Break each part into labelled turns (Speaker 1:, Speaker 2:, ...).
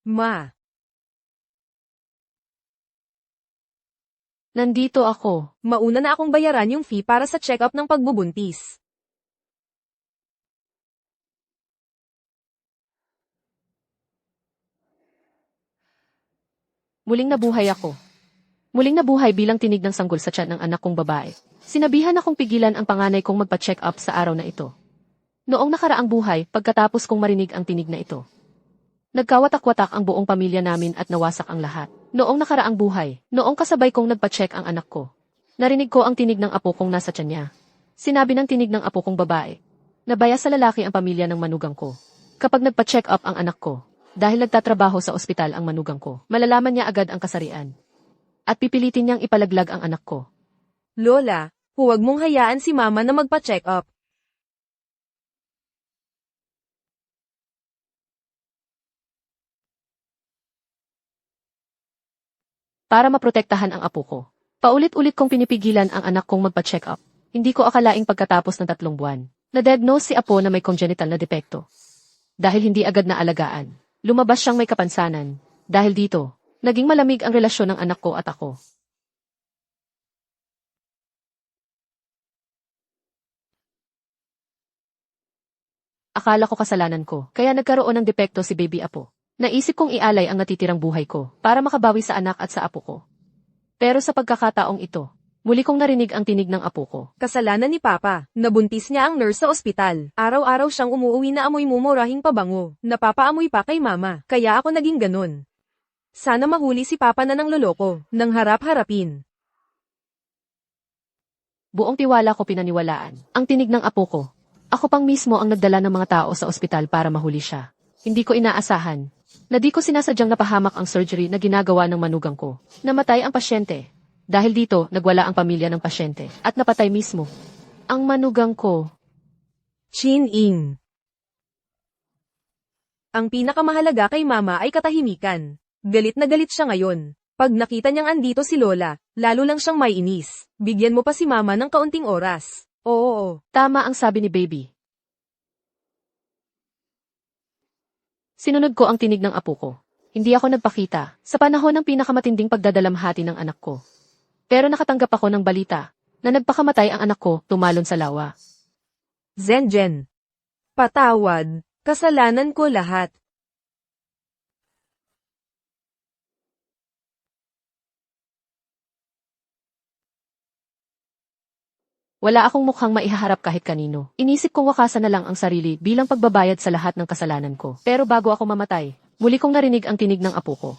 Speaker 1: Ma,
Speaker 2: Nandito ako.
Speaker 1: mauna na akong bayaran yung fee para sa check-up ng pagbubuntis.
Speaker 2: Muling nabuhay ako. Muling nabuhay bilang tinig ng sanggol sa tiyan ng anak kong babae. Sinabihan akong pigilan ang panganay kong magpa-check up sa araw na ito. Noong nakaraang buhay, pagkatapos kong marinig ang tinig na ito. Nagkawatak-watak ang buong pamilya namin at nawasak ang lahat. Noong nakaraang buhay, noong kasabay kong nagpa-check ang anak ko. Narinig ko ang tinig ng apo kong nasa tiyan niya. Sinabi ng tinig ng apo kong babae. Nabaya sa lalaki ang pamilya ng manugang ko. Kapag nagpa-check up ang anak ko, dahil nagtatrabaho sa ospital ang manugang ko, malalaman niya agad ang kasarian. At pipilitin niyang ipalaglag ang anak ko.
Speaker 1: Lola, huwag mong hayaan si Mama na magpa-check up.
Speaker 2: Para maprotektahan ang apo ko. Paulit-ulit kong pinipigilan ang anak kong magpa-check up. Hindi ko akalaing pagkatapos ng 3 buwan, na-diagnose si apo na may congenital na depekto. Dahil hindi agad na alagaan, lumabas siyang may kapansanan. Dahil dito, naging malamig ang relasyon ng anak ko at ako. Akala ko kasalanan ko, kaya nagkaroon ng depekto si baby apo. Naisip kong ialay ang natitirang buhay ko para makabawi sa anak at sa apo ko. Pero sa pagkakataong ito, muli kong narinig ang tinig ng apo ko.
Speaker 1: Kasalanan ni Papa. Nabuntis niya ang nurse sa ospital. Araw-araw siyang umuuwi na amoy mumurahing pabango. Napapaamoy pa kay Mama. Kaya ako naging ganun. Sana mahuli si Papa na ng loloko. Nang harap-harapin.
Speaker 2: Buong tiwala ko pinaniwalaan ang tinig ng apo ko. Ako pang mismo ang nagdala ng mga tao sa ospital para mahuli siya. Hindi ko inaasahan na di ko sinasadyang napahamak ang surgery na ginagawa ng manugang ko. Namatay ang pasyente. Dahil dito, nagwala ang pamilya ng pasyente at napatay mismo ang manugang ko.
Speaker 1: Chin-ing. Ang pinakamahalaga kay Mama ay katahimikan. Galit na galit siya ngayon. Pag nakita niyang andito si Lola, lalo lang siyang may inis. Bigyan mo pa si Mama ng kaunting oras. Oo.
Speaker 2: Tama ang sabi ni baby. Sinunod ko ang tinig ng apo ko. Hindi ako nagpakita sa panahon ng pinakamatinding pagdadalamhati ng anak ko. Pero nakatanggap ako ng balita na nagpakamatay ang anak ko tumalon sa lawa.
Speaker 1: Zenjen. Patawad. Kasalanan ko lahat.
Speaker 2: Wala akong mukhang maihaharap kahit kanino. Inisip kong wakasan na lang ang sarili bilang pagbabayad sa lahat ng kasalanan ko. Pero bago ako mamatay, muli kong narinig ang tinig ng apo ko.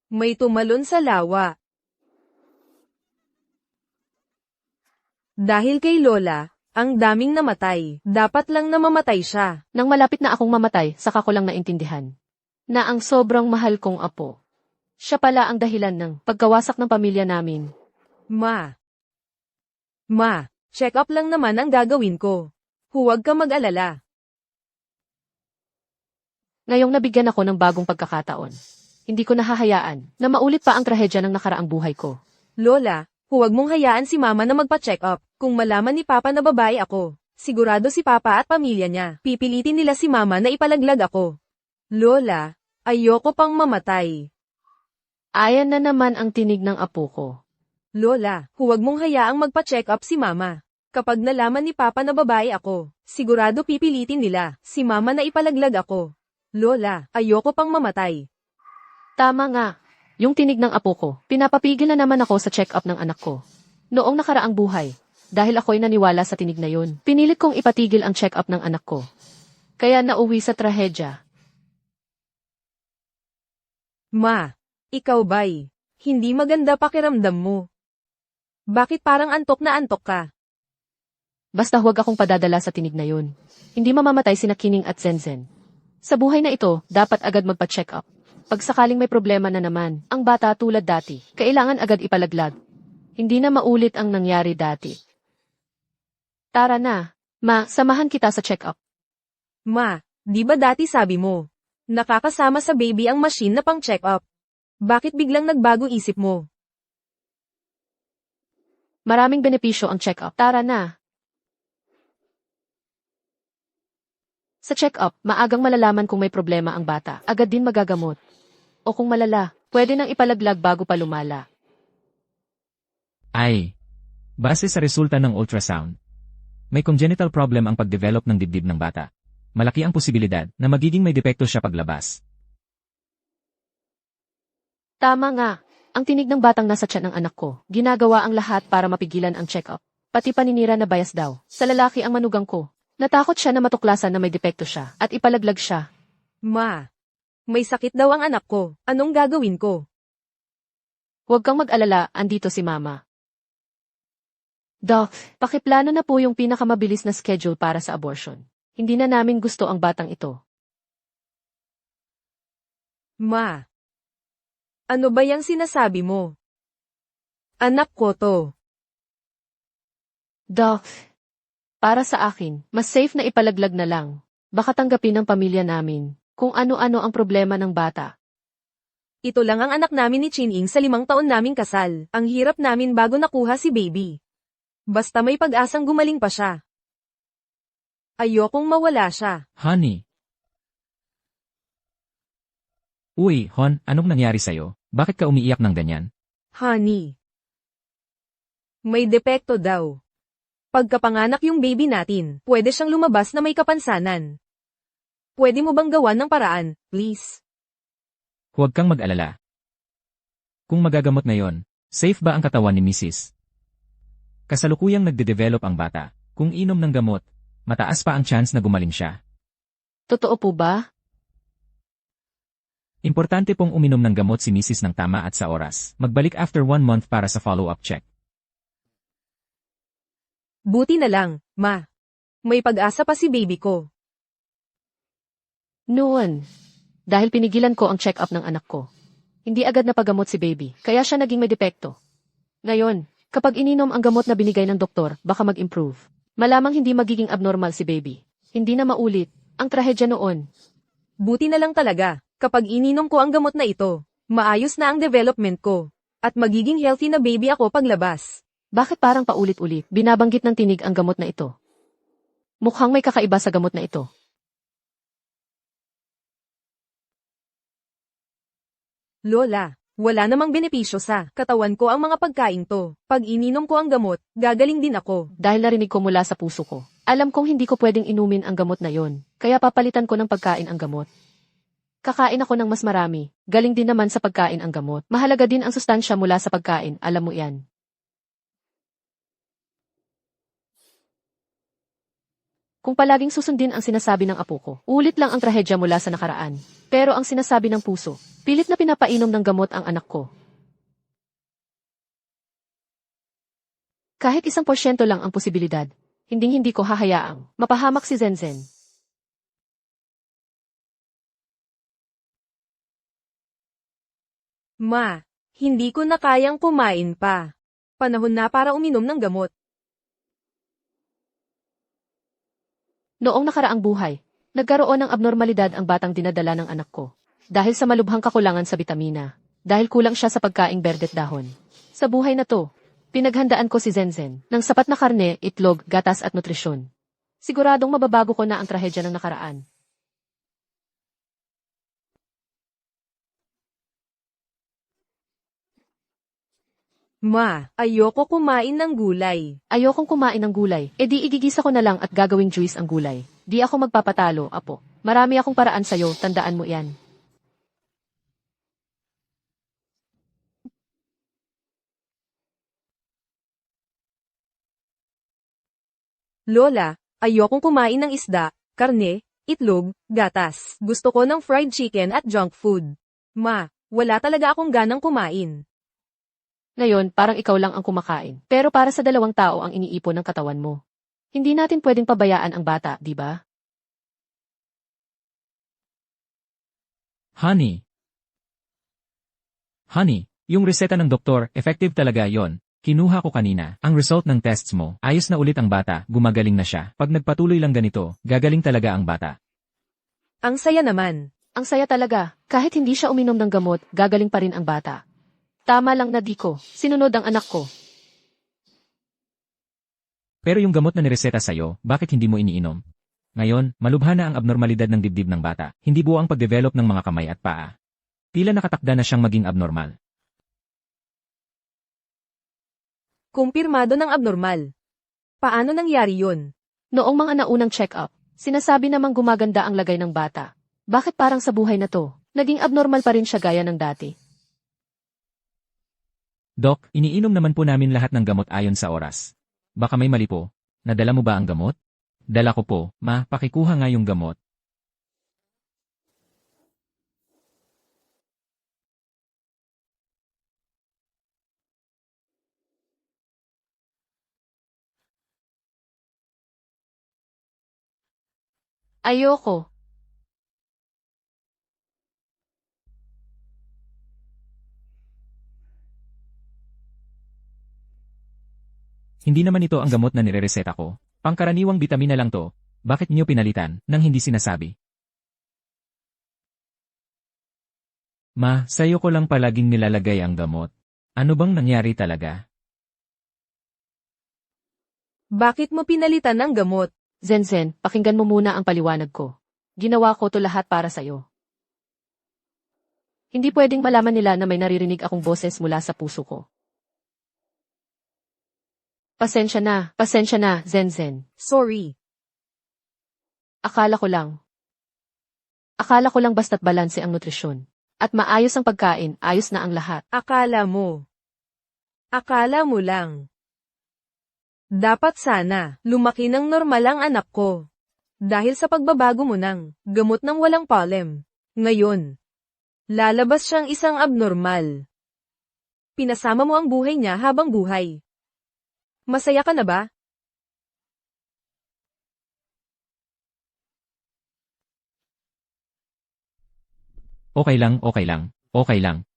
Speaker 1: May tumalon sa lawa. Dahil kay Lola, ang daming namatay. Dapat lang na mamatay siya.
Speaker 2: Nang malapit na akong mamatay, saka ko lang naintindihan na ang sobrang mahal kong apo. Siya pala ang dahilan ng pagkawasak ng pamilya namin.
Speaker 1: Ma, check up lang naman ang gagawin ko. Huwag ka mag-alala.
Speaker 2: Ngayong nabigyan ako ng bagong pagkakataon, hindi ko nahahayaan na maulit pa ang trahedya ng nakaraang buhay ko.
Speaker 1: Lola, huwag mong hayaan si Mama na magpa-check up. Kung malaman ni Papa na babae ako, sigurado si Papa at pamilya niya, pipilitin nila si Mama na ipalaglag ako. Lola, ayoko pang mamatay.
Speaker 2: Ayan na naman ang tinig ng apo ko.
Speaker 1: Lola, huwag mong hayaang magpa-check up si Mama. Kapag nalaman ni Papa na babae ako, sigurado pipilitin nila si Mama na ipalaglag ako. Lola, ayoko pang mamatay.
Speaker 2: Tama nga. Yung tinig ng apo ko, pinapapigil na naman ako sa check-up ng anak ko. Noong nakaraang buhay, dahil ako'y naniwala sa tinig na yun, pinilit kong ipatigil ang check-up ng anak ko. Kaya nauwi sa trahedya.
Speaker 1: Ma, ikaw ba'y hindi maganda pakiramdam mo? Bakit parang antok na antok ka?
Speaker 2: Basta huwag akong padadala sa tinig na yun. Hindi mamamatay sina Kining at Zenzen. Sa buhay na ito, dapat agad magpa-check up. Pag sakaling may problema na naman, ang bata tulad dati, kailangan agad ipalaglag. Hindi na maulit ang nangyari dati. Tara na, ma, samahan kita sa check up.
Speaker 1: Ma, di ba dati sabi mo, nakakasama sa baby ang machine na pang check up? Bakit biglang nagbago isip mo?
Speaker 2: Maraming benepisyo ang check up. Tara na. Sa check-up, maagang malalaman kung may problema ang bata, agad din magagamot. O kung malala, pwede nang ipalaglag bago pa lumala.
Speaker 3: Ay, base sa resulta ng ultrasound, may congenital problem ang pagdevelop ng dibdib ng bata. Malaki ang posibilidad na magiging may depekto siya paglabas.
Speaker 2: Tama nga. Ang tinig ng batang nasa tiyan ng anak ko, ginagawa ang lahat para mapigilan ang check-up. Pati paninira na bias daw. Sa lalaki ang manugang ko. Natakot siya na matuklasan na may depekto siya at ipalaglag siya.
Speaker 1: Ma, may sakit daw ang anak ko. Anong gagawin ko?
Speaker 2: Huwag kang mag-alala, andito si Mama. Doc, pakiplano na po yung pinakamabilis na schedule para sa abortion. Hindi na namin gusto ang batang ito.
Speaker 1: Ma, ano ba yung sinasabi mo? Anak ko to.
Speaker 2: Doc, para sa akin, mas safe na ipalaglag na lang. Baka tanggapin ng pamilya namin kung ano-ano ang problema ng bata.
Speaker 1: Ito lang ang anak namin ni Chining sa 5 taon naming kasal. Ang hirap namin bago nakuha si baby. Basta may pag-asang gumaling pa siya. Ayokong mawala siya.
Speaker 3: Honey. Uy, Hon, anong nangyari sa'yo? Bakit ka umiiyak ng ganyan?
Speaker 1: Honey. May depekto daw. Pagkapanganak yung baby natin, pwede siyang lumabas na may kapansanan. Pwede mo bang gawan ng paraan, please?
Speaker 3: Huwag kang mag-alala. Kung magagamot ngayon, safe ba ang katawan ni Mrs.? Kasalukuyang nagde-develop ang bata. Kung inom ng gamot, mataas pa ang chance na gumaling siya.
Speaker 2: Totoo po ba?
Speaker 3: Importante pong uminom ng gamot si Mrs. ng tama at sa oras. Magbalik after 1 month para sa follow-up check.
Speaker 1: Buti na lang, ma. May pag-asa pa si baby ko.
Speaker 2: Noon. Dahil pinigilan ko ang check-up ng anak ko. Hindi agad napagamot si baby, kaya siya naging may depekto. Ngayon, kapag ininom ang gamot na binigay ng doktor, baka mag-improve. Malamang hindi magiging abnormal si baby. Hindi na maulit ang trahedya noon.
Speaker 1: Buti na lang talaga, kapag ininom ko ang gamot na ito, maayos na ang development ko. At magiging healthy na baby ako paglabas.
Speaker 2: Bakit parang paulit-ulit binabanggit ng tinig ang gamot na ito? Mukhang may kakaiba sa gamot na ito.
Speaker 1: Lola, wala namang benepisyo sa katawan ko ang mga pagkain to. Pag ininom ko ang gamot, gagaling din ako.
Speaker 2: Dahil narinig ko mula sa puso ko. Alam kong hindi ko pwedeng inumin ang gamot na yon, kaya papalitan ko ng pagkain ang gamot. Kakain ako ng mas marami, galing din naman sa pagkain ang gamot. Mahalaga din ang sustansya mula sa pagkain, alam mo yan. Kung palaging susundin ang sinasabi ng apo ko, ulit lang ang trahedya mula sa nakaraan. Pero ang sinasabi ng puso, pilit na pinapainom ng gamot ang anak ko. Kahit 1% lang ang posibilidad, hindi ko hahayaang mapahamak si Zenzen.
Speaker 1: Ma, hindi ko na kayang kumain pa. Panahon na para uminom ng gamot.
Speaker 2: Noong nakaraang buhay, nagkaroon ng abnormalidad ang batang dinadala ng anak ko. Dahil sa malubhang kakulangan sa bitamina. Dahil kulang siya sa pagkaing berdet dahon. Sa buhay na to, pinaghandaan ko si Zenzen ng sapat na karne, itlog, gatas at nutrisyon. Siguradong mababago ko na ang trahedya ng nakaraan.
Speaker 1: Ma, ayoko kumain ng gulay.
Speaker 2: Ayokong kumain ng gulay, edi igigisa ko na lang at gagawing juice ang gulay. Di ako magpapatalo, apo. Marami akong paraan sa'yo, tandaan mo yan.
Speaker 1: Lola, ayokong kumain ng isda, karne, itlog, gatas. Gusto ko ng fried chicken at junk food. Ma, wala talaga akong ganang kumain.
Speaker 2: Ngayon, parang ikaw lang ang kumakain. Pero para sa 2 tao ang iniipon ng katawan mo. Hindi natin pwedeng pabayaan ang bata, di ba?
Speaker 3: Honey. Honey, yung reseta ng doktor, effective talaga yon. Kinuha ko kanina. Ang result ng tests mo, ayos na ulit ang bata, gumagaling na siya. Pag nagpatuloy lang ganito, gagaling talaga ang bata.
Speaker 1: Ang saya naman.
Speaker 2: Ang saya talaga. Kahit hindi siya uminom ng gamot, gagaling pa rin ang bata. Tama lang na di ko. Sinunod ang anak ko.
Speaker 3: Pero yung gamot na nireseta sa'yo, bakit hindi mo iniinom? Ngayon, malubha na ang abnormalidad ng dibdib ng bata. Hindi buo ang pagdevelop ng mga kamay at paa. Tila nakatakda na siyang maging abnormal.
Speaker 1: Kumpirmado ng abnormal. Paano nangyari yun?
Speaker 2: Noong mga naunang check-up, sinasabi namang gumaganda ang lagay ng bata. Bakit parang sa buhay na to, naging abnormal pa rin siya gaya ng dati?
Speaker 3: Doc, iniinom naman po namin lahat ng gamot ayon sa oras. Baka may mali po. Nadala mo ba ang gamot? Dala ko po, ma, pakikuha nga yung gamot.
Speaker 2: Ayoko.
Speaker 3: Hindi naman ito ang gamot na nirereseta ko. Pangkaraniwang bitamina lang to. Bakit niyo pinalitan nang hindi sinasabi? Ma, sa'yo ko lang palaging nilalagay ang gamot. Ano bang nangyari talaga?
Speaker 1: Bakit mo pinalitan ng gamot?
Speaker 2: Zenzen, pakinggan mo muna ang paliwanag ko. Ginawa ko to lahat para sa'yo. Hindi pwedeng malaman nila na may naririnig akong boses mula sa puso ko. Pasensya na, Zenzen.
Speaker 1: Sorry.
Speaker 2: Akala ko lang basta't balanse ang nutrisyon. At maayos ang pagkain, ayos na ang lahat.
Speaker 1: Akala mo. Akala mo lang. Dapat sana, lumaki ng normal ang anak ko. Dahil sa pagbabago mo ng gamot ng walang pollen. Ngayon, lalabas siyang isang abnormal. Pinasama mo ang buhay niya habang buhay. Masaya ka na ba?
Speaker 3: Okay lang.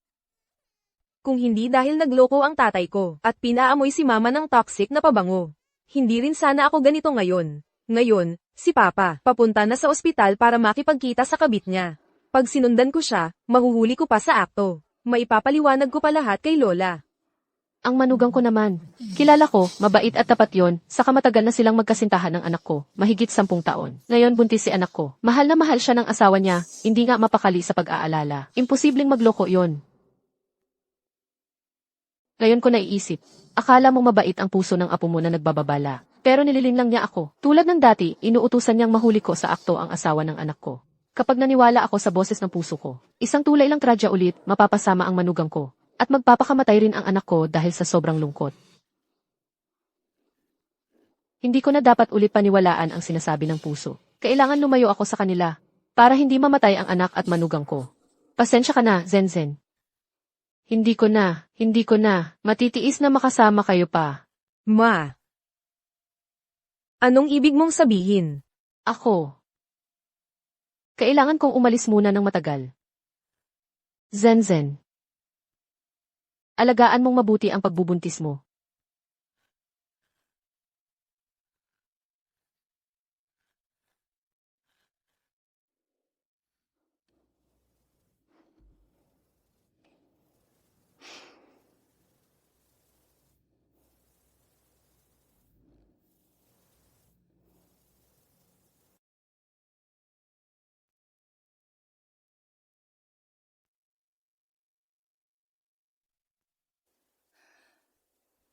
Speaker 1: Kung hindi dahil nagloko ang tatay ko, at pinaamoy si mama ng toxic na pabango. Hindi rin sana ako ganito ngayon. Ngayon, si Papa, papunta na sa ospital para makipagkita sa kabit niya. Pag sinundan ko siya, mahuhuli ko pa sa akto. Maipapaliwanag ko pa lahat kay Lola.
Speaker 2: Ang manugang ko naman. Kilala ko, mabait at tapat yon, saka matagal na silang magkasintahan ng anak ko, mahigit 10 taon. Ngayon buntis si anak ko. Mahal na mahal siya ng asawa niya, hindi nga mapakali sa pag-aalala. Imposibleng magloko yon. Ngayon ko naiisip, akala mo mabait ang puso ng apo mo na nagbababala. Pero nililin lang niya ako. Tulad ng dati, inuutusan niyang mahuli ko sa akto ang asawa ng anak ko. Kapag naniwala ako sa boses ng puso ko, isang tulay lang tradya ulit, mapapasama ang manugang ko. At magpapakamatay rin ang anak ko dahil sa sobrang lungkot. Hindi ko na dapat ulit paniwalaan ang sinasabi ng puso. Kailangan lumayo ako sa kanila, para hindi mamatay ang anak at manugang ko. Pasensya ka na, Zenzen. Hindi ko na, matitiis na makasama kayo pa.
Speaker 1: Ma. Anong ibig mong sabihin?
Speaker 2: Ako. Kailangan kong umalis muna ng matagal. Zenzen. Alagaan mong mabuti ang pagbubuntis mo.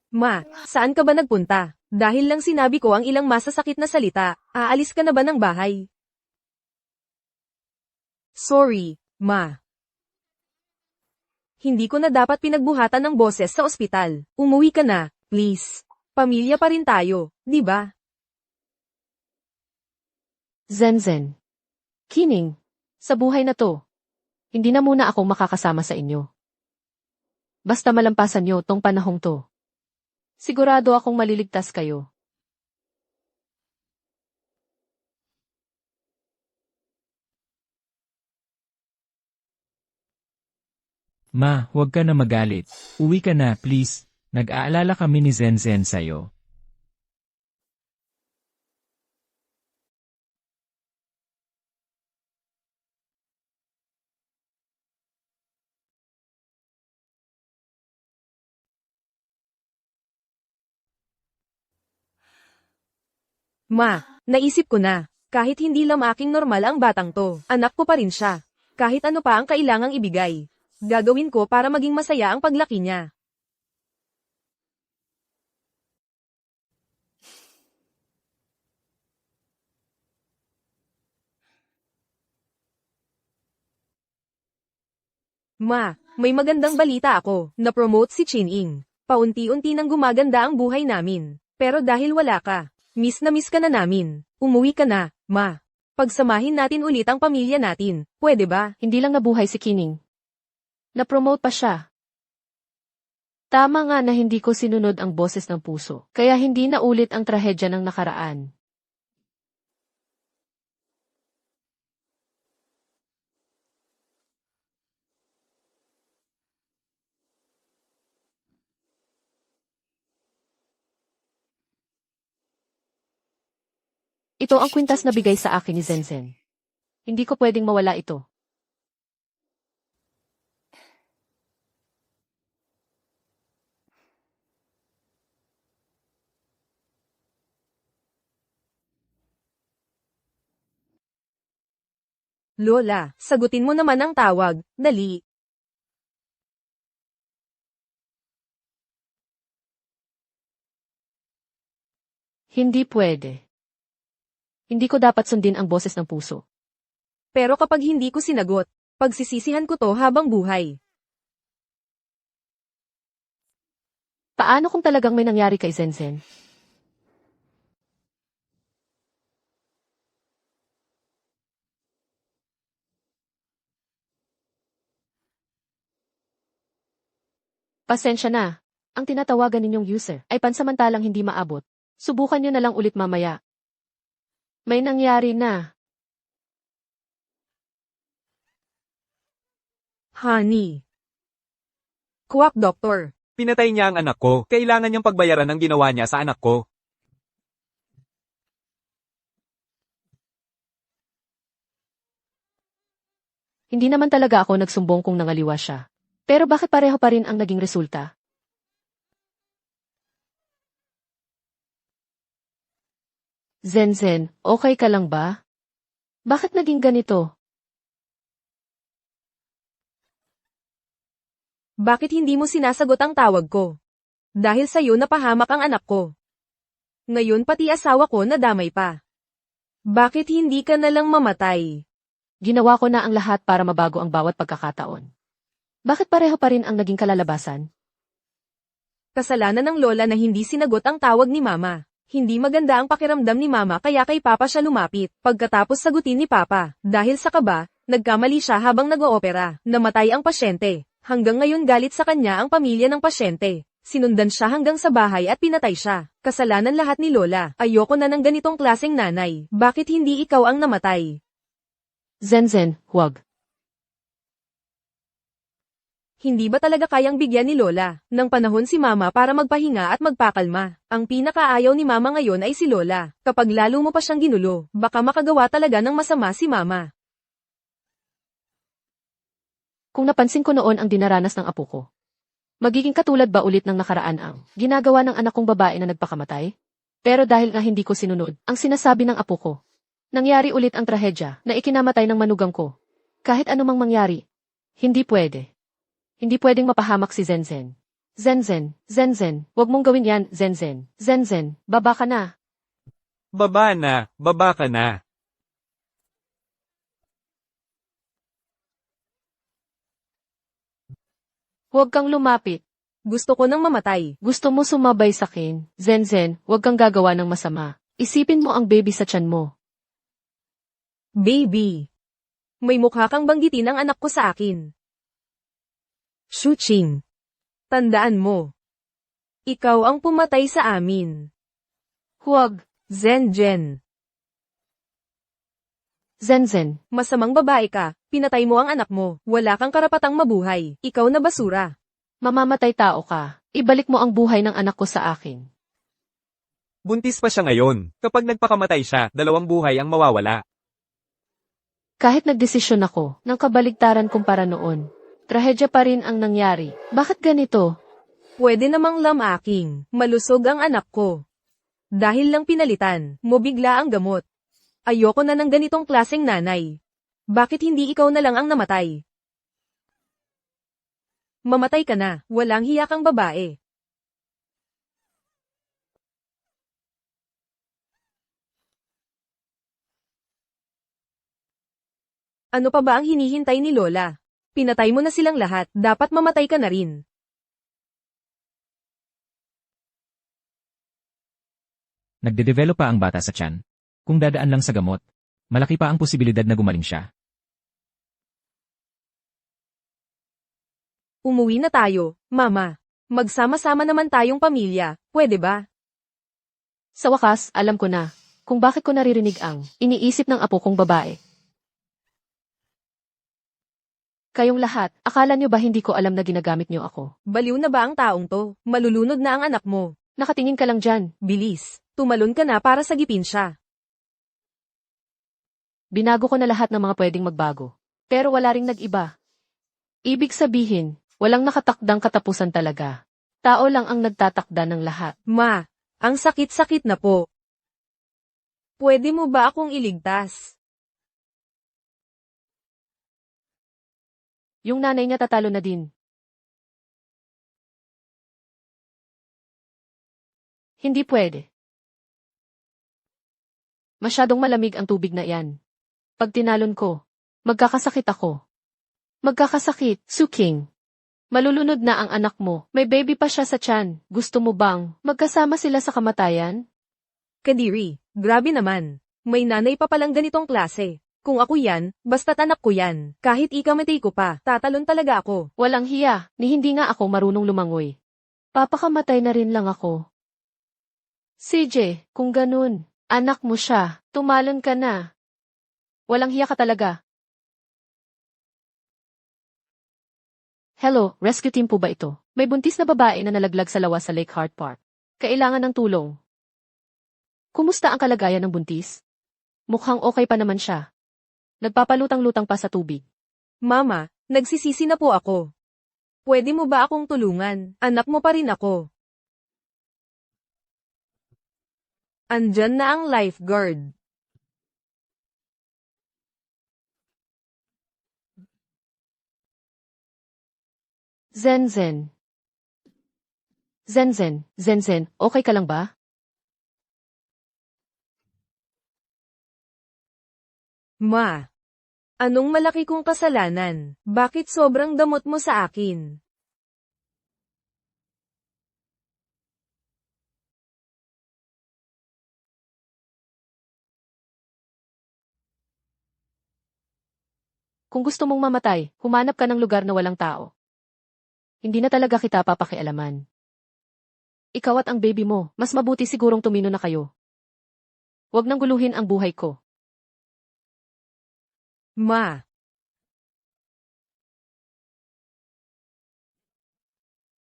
Speaker 1: Ma, saan ka ba nagpunta? Dahil lang sinabi ko ang ilang masasakit na salita, aalis ka na ba ng bahay? Sorry, Ma. Hindi ko na dapat pinagbuhatan ng boses sa ospital. Umuwi ka na, please. Pamilya pa rin tayo, di ba?
Speaker 2: Zenzen. Kining. Sa buhay na to, hindi na muna ako makakasama sa inyo. Basta malampasan nyo tong panahong to. Sigurado akong maliligtas kayo.
Speaker 3: Ma, huwag ka na magalit. Uwi ka na, please. Nag-aalala kami ni Zenzen sa'yo.
Speaker 1: Ma, naisip ko na. Kahit hindi lamaking normal ang batang to, anak ko pa rin siya. Kahit ano pa ang kailangang ibigay, gagawin ko para maging masaya ang paglaki niya. Ma, may magandang balita ako. Na-promote si Chin-ing. Paunti-unti nang gumaganda ang buhay namin. Pero dahil wala ka, miss na miss ka na namin. Umuwi ka na, ma. Pagsamahin natin ulit ang pamilya natin. Pwede ba?
Speaker 2: Hindi lang nabuhay si Kining. Na-promote pa siya. Tama nga na hindi ko sinunod ang boses ng puso, kaya hindi na ulit ang trahedya ng nakaraan. Ito ang kwintas na bigay sa akin ni Zenzen. Hindi ko pwedeng mawala ito.
Speaker 1: Lola, sagutin mo naman ang tawag. Dali.
Speaker 2: Hindi pwede. Hindi ko dapat sundin ang boses ng puso.
Speaker 1: Pero kapag hindi ko sinagot, pagsisisihan ko to habang buhay.
Speaker 2: Paano kung talagang may nangyari kay Zenzen? Pasensya na. Ang tinatawagan ninyong user ay pansamantalang hindi maabot. Subukan nyo na lang ulit mamaya. May nangyari na.
Speaker 1: Honey. Quack Doctor.
Speaker 4: Pinatay niya ang anak ko. Kailangan niyang pagbayaran ang ginawa niya sa anak ko.
Speaker 2: Hindi naman talaga ako nagsumbong kung nangaliwa siya. Pero bakit pareho pa rin ang naging resulta? Zenzen, okay ka lang ba? Bakit naging ganito?
Speaker 1: Bakit hindi mo sinasagot ang tawag ko? Dahil sa'yo napahamak ang anak ko. Ngayon pati asawa ko nadamay pa. Bakit hindi ka nalang mamatay?
Speaker 2: Ginawa ko na ang lahat para mabago ang bawat pagkakataon. Bakit pareho pa rin ang naging kalalabasan?
Speaker 1: Kasalanan ng lola na hindi sinagot ang tawag ni mama. Hindi maganda ang pakiramdam ni mama kaya kay papa siya lumapit. Pagkatapos sagutin ni papa, dahil sa kaba, nagkamali siya habang nag-oopera. Namatay ang pasyente. Hanggang ngayon galit sa kanya ang pamilya ng pasyente. Sinundan siya hanggang sa bahay at pinatay siya. Kasalanan lahat ni lola. Ayoko na ng ganitong klaseng nanay. Bakit hindi ikaw ang namatay?
Speaker 2: Zenzen, huwag.
Speaker 1: Hindi ba talaga kayang bigyan ni Lola ng panahon si Mama para magpahinga at magpakalma? Ang pinakaayaw ni Mama ngayon ay si Lola. Kapag lalo mo pa siyang ginulo, baka makagawa talaga ng masama si Mama.
Speaker 2: Kung napansin ko noon ang dinaranas ng apo ko, magiging katulad ba ulit ng nakaraan ang ginagawa ng anak kong babae na nagpakamatay? Pero dahil nga hindi ko sinunod ang sinasabi ng apo ko, nangyari ulit ang trahedya na ikinamatay ng manugang ko. Kahit anumang mangyari, hindi pwede. Hindi pwedeng mapahamak si Zenzen. Zenzen, wag mong gawin yan, Zenzen, baba ka na.
Speaker 4: Baba ka na.
Speaker 2: Huwag kang lumapit.
Speaker 1: Gusto ko nang mamatay.
Speaker 2: Gusto mo sumabay sa akin. Zenzen, huwag kang gagawa ng masama. Isipin mo ang baby sa tiyan mo.
Speaker 1: Baby. May mukha kang banggitin ang anak ko sa akin. Shuching. Tandaan mo. Ikaw ang pumatay sa amin.
Speaker 2: Huwag.
Speaker 1: Zenzen.
Speaker 2: Zenzen,
Speaker 1: Masamang babae ka, pinatay mo ang anak mo, wala kang karapatang mabuhay, ikaw na basura.
Speaker 2: mamamatay tao ka. Ibalik mo ang buhay ng anak ko sa akin.
Speaker 4: Buntis pa siya ngayon. Kapag nagpakamatay siya, 2 buhay ang mawawala.
Speaker 2: Kahit nagdesisyon ako ng kabaligtaran kumpara noon, trahedya pa rin ang nangyari. Bakit ganito?
Speaker 1: Pwede namang lamaking, malusog ang anak ko. Dahil lang pinalitan, mo bigla ang gamot. Ayoko na ng ganitong klaseng nanay. Bakit hindi ikaw na lang ang namatay? Mamatay ka na, walang hiya kang babae. Ano pa ba ang hinihintay ni Lola? Pinatay mo na silang lahat, dapat mamatay ka na rin.
Speaker 3: Nagde-develop pa ang bata sa tiyan. Kung dadaan lang sa gamot, malaki pa ang posibilidad na gumaling siya.
Speaker 1: Umuwi na tayo, Mama. Magsama-sama naman tayong pamilya, pwede ba?
Speaker 2: Sa wakas, alam ko na kung bakit ko naririnig ang iniisip ng apo kong babae. Kayong lahat, akala nyo ba hindi ko alam na ginagamit nyo ako?
Speaker 1: Baliw na ba ang taong to? Malulunod na ang anak mo.
Speaker 2: Nakatingin ka lang dyan.
Speaker 1: Bilis, tumalon ka na para sagipin siya.
Speaker 2: Binago ko na lahat ng mga pwedeng magbago. Pero wala ring nag-iba. Ibig sabihin, walang nakatakdang katapusan talaga. Tao lang ang nagtatakda ng lahat.
Speaker 1: Ma, ang sakit-sakit na po. Pwede mo ba akong iligtas?
Speaker 2: Yung nanay niya tatalo na din. Hindi pwede. Masyadong malamig ang tubig na iyan. Pag tinalon ko, magkakasakit ako. Magkakasakit, Suking. Malulunod na ang anak mo. May baby pa siya sa tiyan. Gusto mo bang magkasama sila sa kamatayan?
Speaker 1: Kadiri, grabe naman. May nanay pa palang ganitong klase. Kung ako yan, basta't anak ko yan. Kahit ikamatay ko pa, tatalon talaga ako.
Speaker 2: Walang hiya, ni hindi nga ako marunong lumangoy. Papakamatay na rin lang ako. CJ, kung ganun, anak mo siya, tumalon ka na. Walang hiya ka talaga. Hello, rescue team po ba ito? May buntis na babae na nalaglag sa lawa sa Lake Hart Park. Kailangan ng tulong. Kumusta ang kalagayan ng buntis? Mukhang okay pa naman siya. Nagpapalutang-lutang pa sa tubig.
Speaker 1: Mama, nagsisisi na po ako. Pwede mo ba akong tulungan? Anak mo pa rin ako. Andyan na ang lifeguard.
Speaker 2: Zenzen. Zenzen, okay ka lang ba?
Speaker 1: Ma, anong malaki kong kasalanan? Bakit sobrang damot mo sa akin?
Speaker 2: Kung gusto mong mamatay, humanap ka ng lugar na walang tao. Hindi na talaga kita papakialaman. Ikaw at ang baby mo, mas mabuti sigurong tumino na kayo. Huwag nang guluhin ang buhay ko.
Speaker 1: Ma.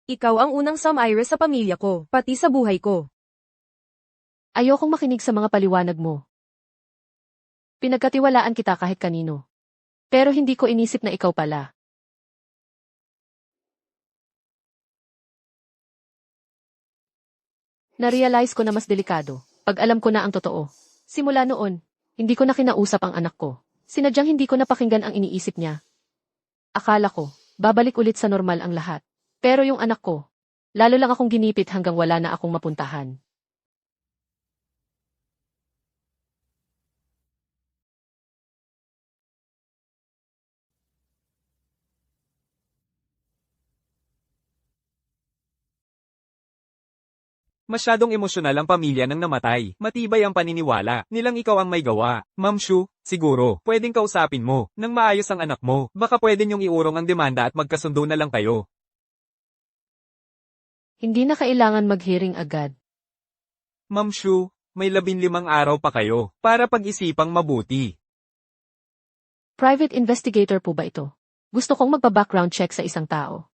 Speaker 1: Ikaw ang unang Samira sa pamilya ko, pati sa buhay ko.
Speaker 2: Ayokong makinig sa mga paliwanag mo. Pinagkatiwalaan kita kahit kanino. Pero hindi ko inisip na ikaw pala. Na-realize ko na mas delikado, pag alam ko na ang totoo. Simula noon, hindi ko na kinausap ang anak ko. Sinadyang hindi ko napakinggan ang iniisip niya. Akala ko, babalik ulit sa normal ang lahat. Pero yung anak ko, lalo lang akong ginipit hanggang wala na akong mapuntahan.
Speaker 4: Masyadong emosyonal ang pamilya ng namatay. Matibay ang paniniwala nilang ikaw ang may gawa. Ma'am Shu, siguro, pwedeng kausapin mo nang maayos ang anak mo. Baka pwede niyong iurong ang demanda at magkasundo na lang kayo.
Speaker 2: Hindi na kailangan mag-hearing agad.
Speaker 4: Ma'am Shu, may 15 araw pa kayo para pag-isipang mabuti.
Speaker 2: Private investigator po ba ito? Gusto kong magpa-background check sa isang tao.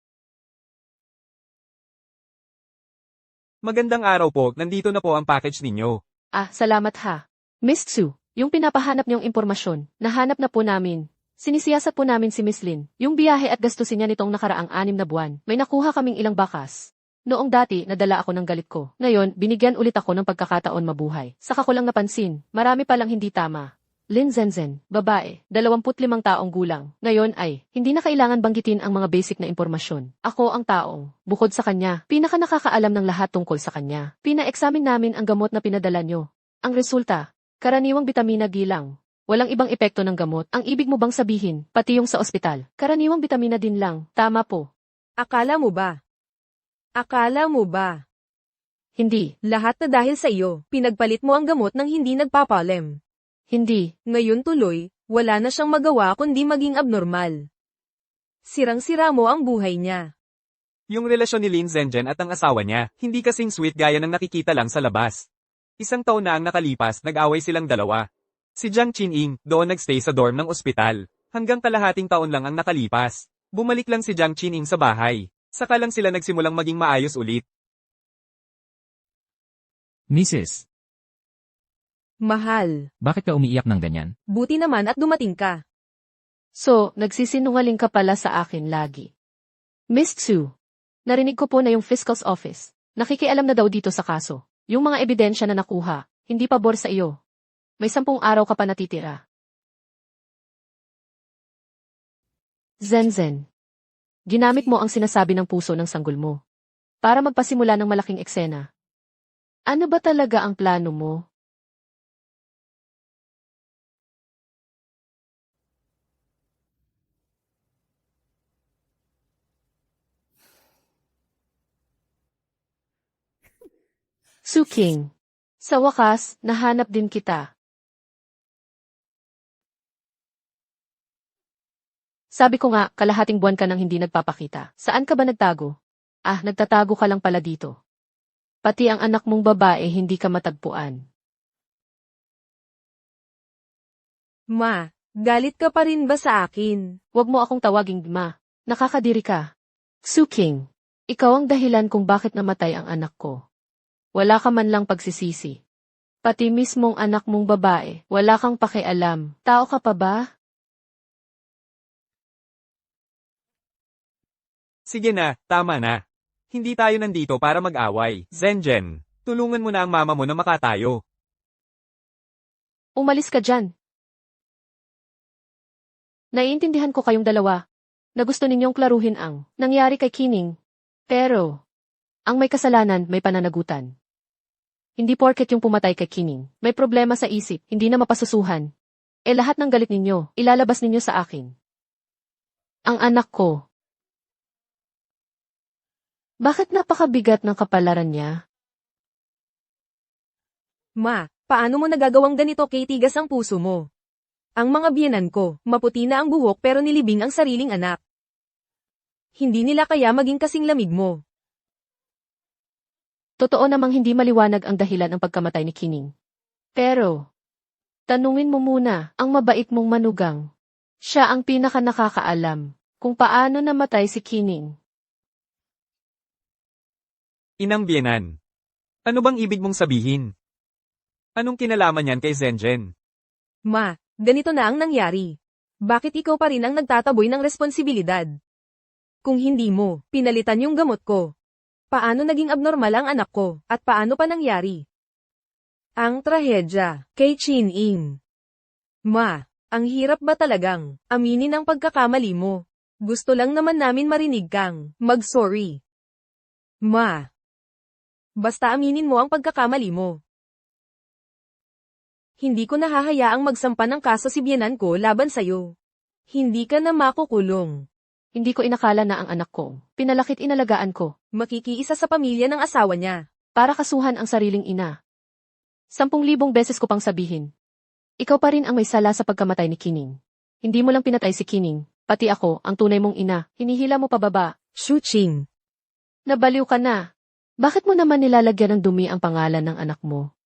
Speaker 4: Magandang araw po, nandito na po ang package ninyo.
Speaker 2: Ah, salamat ha. Miss Tsu, yung pinapahanap niyong impormasyon, nahanap na po namin. Sinisiyasat po namin si Miss Lin. Yung biyahe at gastusin niya nitong nakaraang 6 na buwan, may nakuha kaming ilang bakas. Noong dati, nadala ako ng galit ko. Ngayon, binigyan ulit ako ng pagkakataon mabuhay. Saka ko lang napansin, marami palang hindi tama. Lin Zhenzen, babae, 25 taong gulang. Ngayon ay, hindi na kailangan banggitin ang mga basic na impormasyon. Ako ang taong, bukod sa kanya, pinaka nakakaalam ng lahat tungkol sa kanya. Pina-examine namin ang gamot na pinadala nyo. Ang resulta, karaniwang bitamina D lang. Walang ibang epekto ng gamot. Ang ibig mo bang sabihin, pati yung sa ospital, karaniwang bitamina din lang. Tama po.
Speaker 1: Akala mo ba? Akala mo ba?
Speaker 2: Hindi.
Speaker 1: Lahat na dahil sa iyo, pinagpalit mo ang gamot ng hindi nagpapalem.
Speaker 2: Hindi.
Speaker 1: Ngayon tuloy, wala na siyang magawa kundi maging abnormal. Sirang-sira mo ang buhay niya.
Speaker 4: Yung relasyon ni Lin Zhenjen at ang asawa niya, hindi kasing sweet gaya ng nakikita lang sa labas. Isang taon na ang nakalipas, nag-away silang dalawa. Si Jiang Qining, doon nagstay sa dorm ng ospital. Hanggang kalahating taon lang ang nakalipas. Bumalik lang si Jiang Qining sa bahay. Saka lang sila nagsimulang maging maayos ulit.
Speaker 3: Mrs.,
Speaker 1: Mahal,
Speaker 3: bakit ka umiiyak ng ganyan?
Speaker 1: buti naman at dumating ka.
Speaker 2: So, nagsisinungaling ka pala sa akin lagi. Miss Tsu, narinig ko po na yung Fiscal's Office, nakikialam na daw dito sa kaso. Yung mga ebidensya na nakuha, hindi pabor sa iyo. May 10 araw ka pa natitira. Zhenzen, ginamit mo ang sinasabi ng puso ng sanggol mo para magpasimula ng malaking eksena. Ano ba talaga ang plano mo? Su King, sa wakas, nahanap din kita. Sabi ko nga, kalahating buwan ka nang hindi nagpapakita. Saan ka ba nagtago? Ah, nagtatago ka lang pala dito. Pati ang anak mong babae hindi ka matagpuan.
Speaker 1: Ma, galit ka pa rin ba sa akin?
Speaker 2: Huwag mo akong tawaging ma. Nakakadiri ka. Su King, ikaw ang dahilan kung bakit namatay ang anak ko. Wala ka man lang pagsisisi. Pati mismong anak mong babae, wala kang pakialam. Tao ka pa ba?
Speaker 4: Sige na, tama na. Hindi tayo nandito para mag-away. Zhenjen, tulungan mo na ang mama mo na makatayo.
Speaker 2: Umalis ka dyan. Naiintindihan ko kayong dalawa na gusto ninyong klaruhin ang nangyari kay Qining. Pero, ang may kasalanan may pananagutan. Hindi porket yung pumatay kay Qining, may problema sa isip, hindi na mapasusuhan. Lahat ng galit ninyo, ilalabas ninyo sa akin. Ang anak ko. Bakit napakabigat ng kapalaran niya?
Speaker 1: Ma, paano mo nagagawang ganito kay tigas ang puso mo? Ang mga biyenan ko, maputi na ang buhok pero nilibing ang sariling anak. Hindi nila kaya maging kasing lamig mo.
Speaker 2: Totoo namang hindi maliwanag ang dahilan ng pagkamatay ni Qining. Pero, tanungin mo muna ang mabait mong manugang. Siya ang pinaka nakakaalam kung paano namatay si Qining.
Speaker 4: Inang biyenan. Ano bang ibig mong sabihin? Anong kinalaman yan kay Zhenjen?
Speaker 1: Ma, ganito na ang nangyari. Bakit ikaw pa rin ang nagtataboy ng responsibilidad? Kung hindi mo, pinalitan yung gamot ko. Paano naging abnormal ang anak ko, at paano pa nangyari? Ang trahedya, kay Qining. Ma, ang hirap ba talagang aminin ang pagkakamali mo? Gusto lang naman namin marinig kang mag-sorry. Ma, basta aminin mo ang pagkakamali mo. Hindi ko nahahayaang magsampa ng kaso si biyenan ko laban sa'yo. Hindi ka na makukulong.
Speaker 2: Hindi ko inakala na ang anak ko, pinalakit inalagaan ko,
Speaker 1: Makikiisa sa pamilya ng asawa niya.
Speaker 2: para kasuhan ang sariling ina. 10,000 beses ko pang sabihin. Ikaw pa rin ang may sala sa pagkamatay ni Qining. Hindi mo lang pinatay si Qining, pati ako, ang tunay mong ina, hinihila mo pababa.
Speaker 1: Shu Qing.
Speaker 2: Nabaliw ka na. Bakit mo naman nilalagyan ng dumi ang pangalan ng anak mo?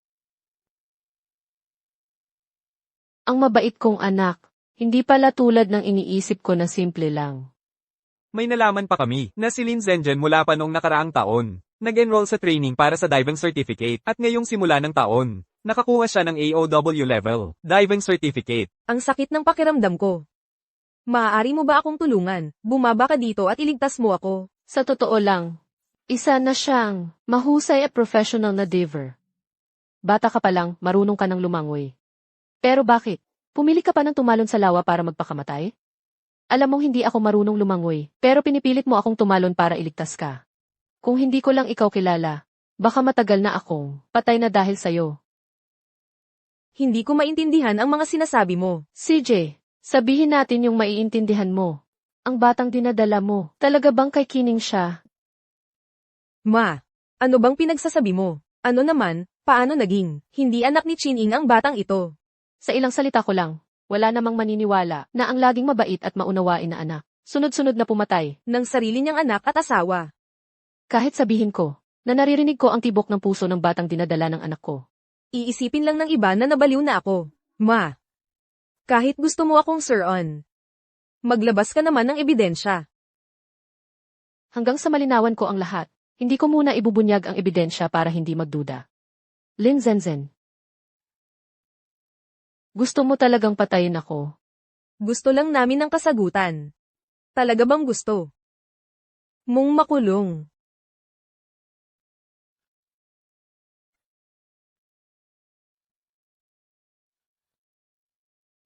Speaker 2: Ang mabait kong anak, hindi pala tulad ng iniisip ko na simple lang.
Speaker 4: May nalaman pa kami na si Lin Zhenjen mula pa noong nakaraang taon. Nag-enroll sa training para sa diving certificate at ngayong simula ng taon, nakakuha siya ng AOW level diving certificate.
Speaker 1: Ang sakit ng pakiramdam ko. Maaari mo ba akong tulungan? Bumaba ka dito at iligtas mo ako.
Speaker 2: Sa totoo lang, Isa na siyang mahusay at professional na diver. Bata ka pa lang, marunong ka ng lumangoy. Pero bakit? Pumili ka pa ng tumalon sa lawa para magpakamatay? Alam mong hindi ako marunong lumangoy, pero pinipilit mo akong tumalon para iligtas ka. Kung hindi ko lang ikaw kilala, baka matagal na akong patay na dahil sa'yo.
Speaker 1: Hindi ko maintindihan ang mga sinasabi mo.
Speaker 2: CJ, sabihin natin yung maiintindihan mo. Ang batang dinadala mo, talaga bang kay Kining siya?
Speaker 1: Ma, ano bang pinagsasabi mo? Ano naman, paano naging? Hindi anak ni Chining ang batang ito.
Speaker 2: Sa ilang salita ko lang, wala namang maniniwala na ang laging mabait at maunawain na anak, sunod-sunod na pumatay.
Speaker 1: Ng sarili niyang anak at asawa.
Speaker 2: Kahit sabihin ko, na naririnig ko ang tibok ng puso ng batang dinadala ng anak ko.
Speaker 1: Iisipin lang ng iba na nabaliw na ako. Ma, kahit gusto mo akong sir-on, maglabas ka naman ng ebidensya.
Speaker 2: Hanggang sa malinawan ko ang lahat, hindi ko muna ibubunyag ang ebidensya para hindi magduda. Lin Zenzen. Gusto mo talagang patayin ako?
Speaker 1: Gusto lang namin ng kasagutan. Talaga bang gusto mong makulong?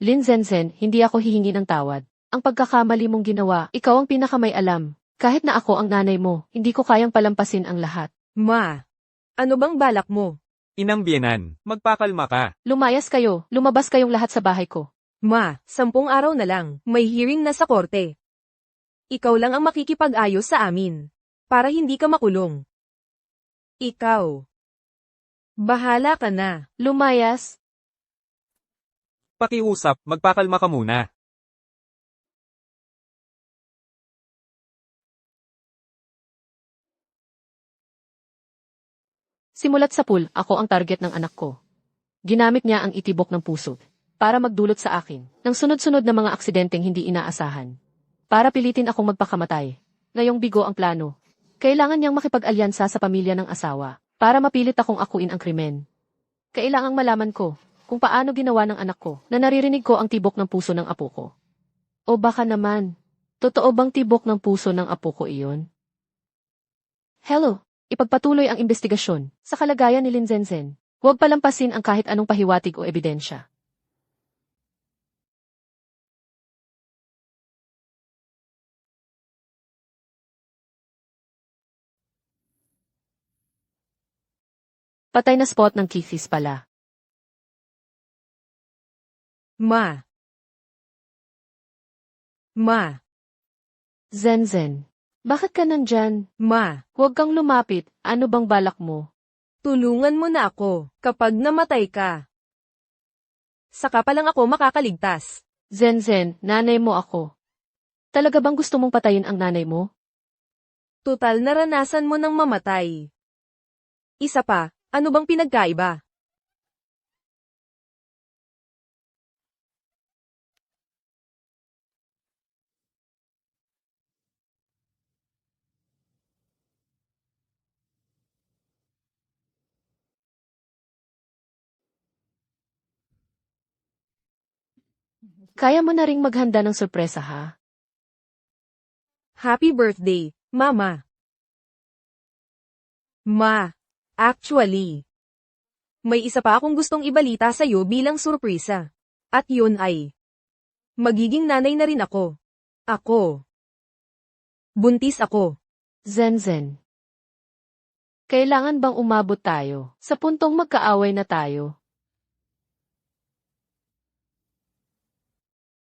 Speaker 2: Lin Zenzen, hindi ako hihingi ng tawad. Ang pagkakamali mong ginawa, ikaw ang pinakamay alam. Kahit na ako ang nanay mo, hindi ko kayang palampasin ang lahat.
Speaker 1: Ma, ano bang balak mo?
Speaker 4: Inang biyenan, magpakalma ka.
Speaker 2: Lumayas kayo, lumabas kayong lahat sa bahay ko.
Speaker 1: Ma, 10 araw na lang, may hearing na sa korte. Ikaw lang ang makikipag-ayos sa amin. Para hindi ka makulong. Ikaw. Bahala ka na.
Speaker 2: Lumayas?
Speaker 4: Pakiusap, magpakalma ka muna.
Speaker 2: Simulat sa pool, ako ang target ng anak ko. Ginamit niya ang itibok ng puso para magdulot sa akin ng sunod-sunod na mga aksidenteng hindi inaasahan. Para pilitin akong magpakamatay. Ngayong bigo ang plano. Kailangan niyang makipag-alyansa sa pamilya ng asawa para mapilit akong akuin ang krimen. Kailangang malaman ko kung paano ginawa ng anak ko na naririnig ko ang tibok ng puso ng apo ko. O baka naman, totoo bang tibok ng puso ng apo ko iyon? Hello, ipagpatuloy ang investigasyon sa kalagayan ni Lin Zenzen. Huwag palampasin ang kahit anong pahiwatig o ebidensya. Patay na spot ng Kithis pala.
Speaker 1: Ma. Ma.
Speaker 2: Zenzen, bakit ka nandyan?
Speaker 1: Ma.
Speaker 2: Huwag kang lumapit, ano bang balak mo?
Speaker 1: Tulungan mo na ako kapag namatay ka. Saka pa lang ako makakaligtas.
Speaker 2: Zenzen, nanay mo ako. Talaga bang gusto mong patayin ang nanay mo?
Speaker 1: Tutal naranasan mo ng mamatay. Isa pa, ano bang pinagkaiba?
Speaker 2: Kaya mo na ring maghanda ng sorpresa ha?
Speaker 1: Happy birthday, Mama. Ma, actually, may isa pa akong gustong ibalita sa'yo bilang surpresa. At yun ay, magiging nanay na rin ako. Ako. Buntis ako.
Speaker 2: Zenzen. Kailangan bang umabot tayo sa puntong magkaaway na tayo?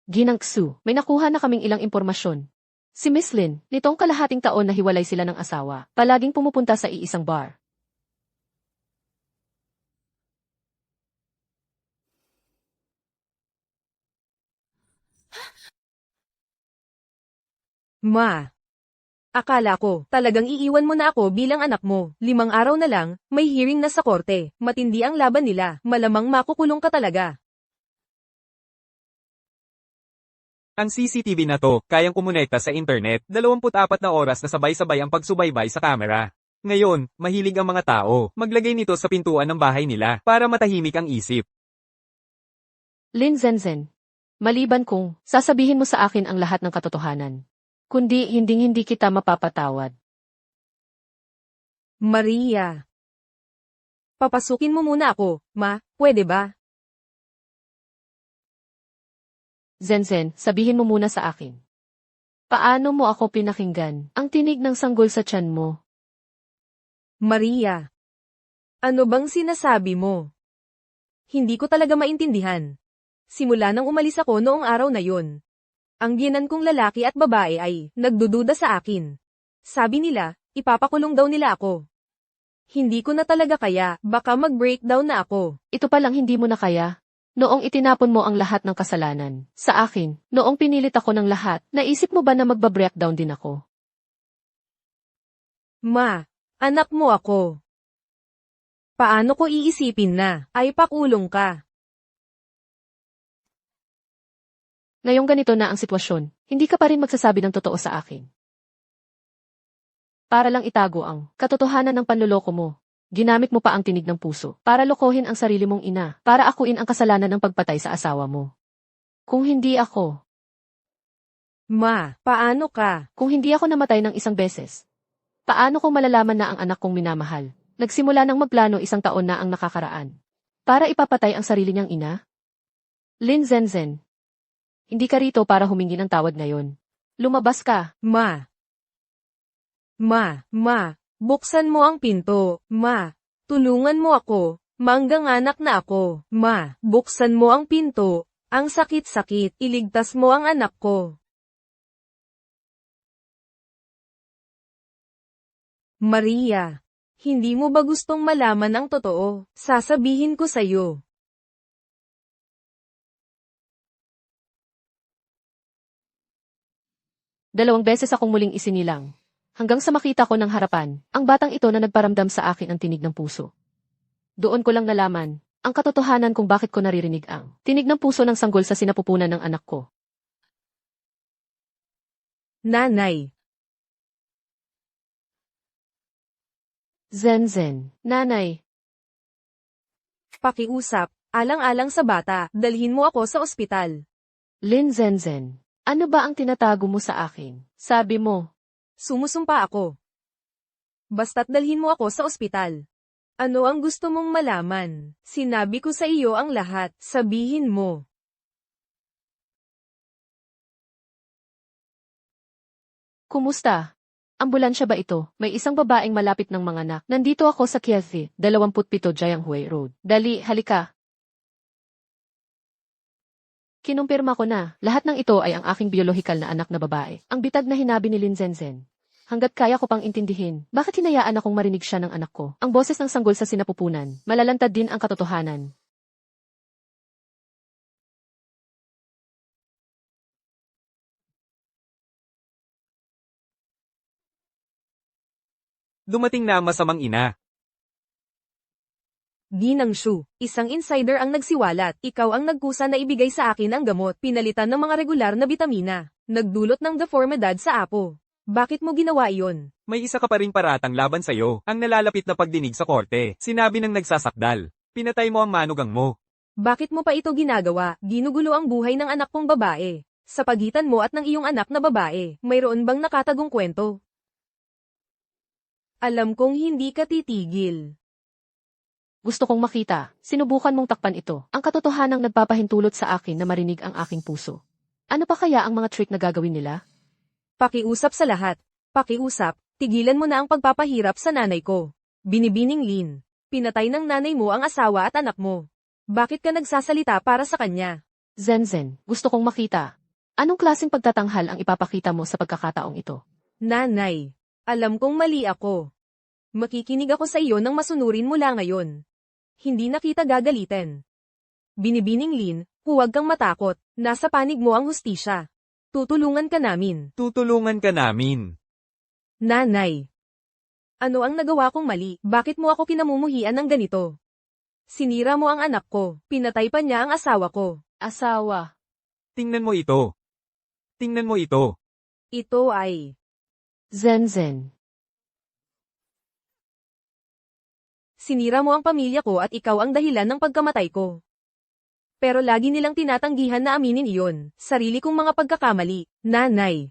Speaker 2: Ginangsu, may nakuha na kaming ilang impormasyon. Si Miss Lin, nitong kalahating taon na hiwalay sila ng asawa, palaging pumupunta sa iisang bar.
Speaker 1: Ma. Akala ko, talagang iiwan mo na ako bilang anak mo. 5 araw na lang, may hearing na sa korte. Matindi ang laban nila. Malamang makukulong ka talaga.
Speaker 4: Ang CCTV na to, kayang kumonekta sa internet, 24 na oras na sabay-sabay ang pagsubaybay sa kamera. Ngayon, mahilig ang mga tao, maglagay nito sa pintuan ng bahay nila, para matahimik ang isip.
Speaker 2: Lin Zenzen. Maliban kung sasabihin mo sa akin ang lahat ng katotohanan. Kundi hindi kita mapapatawad.
Speaker 1: Maria. Papasukin mo muna ako, ma, pwede ba?
Speaker 2: Zenzen, sabihin mo muna sa akin. Paano mo ako pinakinggan? Ang tinig ng sanggol sa tiyan mo.
Speaker 1: Maria. Ano bang sinasabi mo? Hindi ko talaga maintindihan. Simula nang umalis ako noong araw na yon, ang ginan kong lalaki at babae ay nagdududa sa akin. Sabi nila, ipapakulong daw nila ako. Hindi ko na talaga kaya, baka mag-breakdown na ako.
Speaker 2: Ito palang hindi mo na kaya. Noong itinapon mo ang lahat ng kasalanan sa akin, noong pinilit ako ng lahat, naisip mo ba na magba-breakdown din ako?
Speaker 1: Ma, anak mo ako. Paano ko iisipin na, ay pakulong ka?
Speaker 2: Ngayong ganito na ang sitwasyon, hindi ka pa rin magsasabi ng totoo sa akin. Para lang itago ang katotohanan ng panloloko mo. Ginamit mo pa ang tinig ng puso para lokohin ang sarili mong ina, para akuin ang kasalanan ng pagpatay sa asawa mo. Kung hindi ako,
Speaker 1: Ma, paano ka?
Speaker 2: kung hindi ako namatay ng isang beses, paano ko malalaman na ang anak kong minamahal? Nagsimula ng magplano 1 taon na ang nakakaraan. Para ipapatay ang sarili niyang ina? Lin Zenzen. Hindi ka rito para humingi ng tawad ngayon. Lumabas ka.
Speaker 1: Ma, buksan mo ang pinto. Ma, tulungan mo ako. Manggang anak na ako. Ma, buksan mo ang pinto. Ang sakit-sakit. Iligtas mo ang anak ko. Maria, hindi mo ba gustong malaman ang totoo? Sasabihin ko sa'yo.
Speaker 2: Dalawang beses akong muling isinilang. Hanggang sa makita ko ng harapan, ang batang ito na nagparamdam sa akin ang tinig ng puso. Doon ko lang nalaman, ang katotohanan kung bakit ko naririnig ang tinig ng puso ng sanggol sa sinapupunan ng anak ko.
Speaker 1: Nanay,
Speaker 2: Zenzen, nanay,
Speaker 1: pakiusap, alang-alang sa bata, dalhin mo ako sa ospital.
Speaker 2: Lin Zenzen, ano ba ang tinatago mo sa akin? Sabi mo,
Speaker 1: Sumusumpa ako. Basta't dalhin mo ako sa ospital. Ano ang gusto mong malaman? Sinabi ko sa iyo ang lahat, sabihin mo.
Speaker 2: kumusta? Ambulansya ba ito? May isang babaeng malapit ng mga anak. Nandito ako sa Kiev, 27 Jianghui Road. Dali, halika. Kinumpirma ko na, lahat ng ito ay ang aking biolohikal na anak na babae. Ang bitag na hinabi ni Lin Zenzen. Hanggat kaya ko pang intindihin, bakit hinayaan akong marinig siya ng anak ko? Ang boses ng sanggol sa sinapupunan, malalantad din ang katotohanan.
Speaker 4: Dumating na ang masamang ina.
Speaker 1: Ginang Shu, isang insider ang nagsiwalat, ikaw ang nagkusa na ibigay sa akin ang gamot, pinalitan ng mga regular na bitamina, nagdulot ng deformidad sa apo. Bakit mo ginawa iyon?
Speaker 4: May isa ka pa ring paratang laban sa'yo, ang nalalapit na pagdinig sa korte. Sinabi ng nagsasakdal. Pinatay mo ang manugang mo.
Speaker 1: Bakit mo pa ito ginagawa? Ginugulo ang buhay ng anak kong babae. Sa pagitan mo at ng iyong anak na babae, mayroon bang nakatagong kwento? Alam kong hindi ka titigil.
Speaker 2: Gusto kong makita, sinubukan mong takpan ito. Ang katotohanang nagpapahintulot sa akin na marinig ang aking puso. Ano pa kaya ang mga trick na gagawin nila?
Speaker 1: Pakiusap sa lahat. Pakiusap, tigilan mo na ang pagpapahirap sa nanay ko. Binibining Lin, pinatay ng nanay mo ang asawa at anak mo. Bakit ka nagsasalita para sa kanya?
Speaker 2: Zenzen, gusto kong makita. Anong klaseng pagtatanghal ang ipapakita mo sa pagkakataong ito?
Speaker 1: Nanay, alam kong mali ako. Makikinig ako sa iyo nang masunurin mula ngayon. Hindi na kita gagalitin. Binibining Lin, huwag kang matakot, nasa panig mo ang hustisya. Tutulungan ka namin.
Speaker 4: Tutulungan ka namin.
Speaker 1: Nanay. Ano ang nagawa kong mali? Bakit mo ako kinamumuhian ng ganito? Sinira mo ang anak ko, pinatay pa niya ang asawa ko.
Speaker 2: Asawa.
Speaker 4: Tingnan mo ito. Tingnan mo ito.
Speaker 1: Ito ay...
Speaker 2: Zenzen.
Speaker 1: Sinira mo ang pamilya ko at ikaw ang dahilan ng pagkamatay ko. Pero lagi nilang tinatanggihan na aminin iyon, sarili kong mga pagkakamali. Nanay.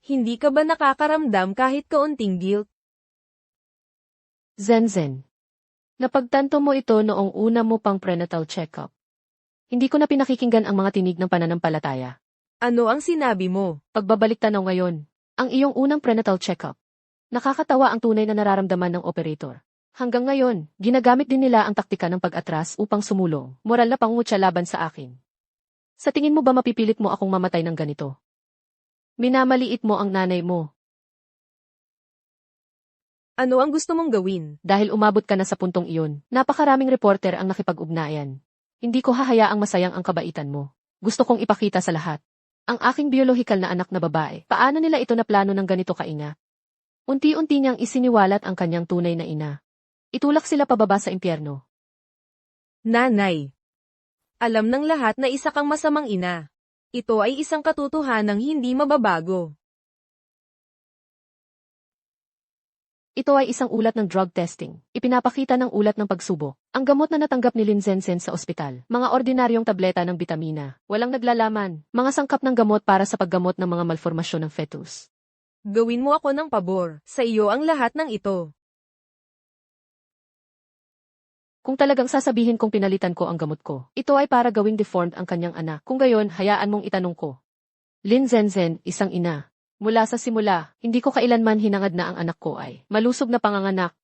Speaker 1: Hindi ka ba nakakaramdam kahit kaunting guilt?
Speaker 2: Zenzen. Napagtanto mo ito noong una mo pang prenatal checkup. Hindi ko na pinakikinggan ang mga tinig ng pananampalataya.
Speaker 1: Ano ang sinabi mo?
Speaker 2: Pagbabalik tanaw ngayon, ang iyong unang prenatal checkup. Nakakatawa ang tunay na nararamdaman ng operator. Hanggang ngayon, ginagamit din nila ang taktika ng pag-atras upang sumulong, moral na pangungutya laban sa akin. Sa tingin mo ba mapipilit mo akong mamatay ng ganito? Minamaliit mo ang nanay mo.
Speaker 1: Ano ang gusto mong gawin?
Speaker 2: Dahil umabot ka na sa puntong iyon, napakaraming reporter ang nakipag-ugnayan. Hindi ko hahayaang masayang ang kabaitan mo. Gusto kong ipakita sa lahat. Ang aking biolohikal na anak na babae, paano nila ito naplano ng ganito kaina? Unti-unti niyang isiniwalat ang kanyang tunay na ina. Itulak sila pababa sa impyerno.
Speaker 1: Nanay. Alam ng lahat na isa kang masamang ina. Ito ay isang katotohanang hindi mababago.
Speaker 2: Ito ay isang ulat ng drug testing. Ipinapakita ng ulat ng pagsubok. Ang gamot na natanggap ni Lin Zenzen sa ospital. Mga ordinaryong tableta ng bitamina. Walang naglalaman. Mga sangkap ng gamot para sa paggamot ng mga malformasyon ng fetus.
Speaker 1: Gawin mo ako ng pabor. Sa iyo ang lahat ng ito.
Speaker 2: Kung talagang sasabihin kong pinalitan ko ang gamot ko, ito ay para gawing deformed ang kanyang anak. Kung gayon, hayaan mong itanong ko. Lin Zenzen, isang ina. Mula sa simula, hindi ko kailanman hinangad na ang anak ko ay malusog na panganganak.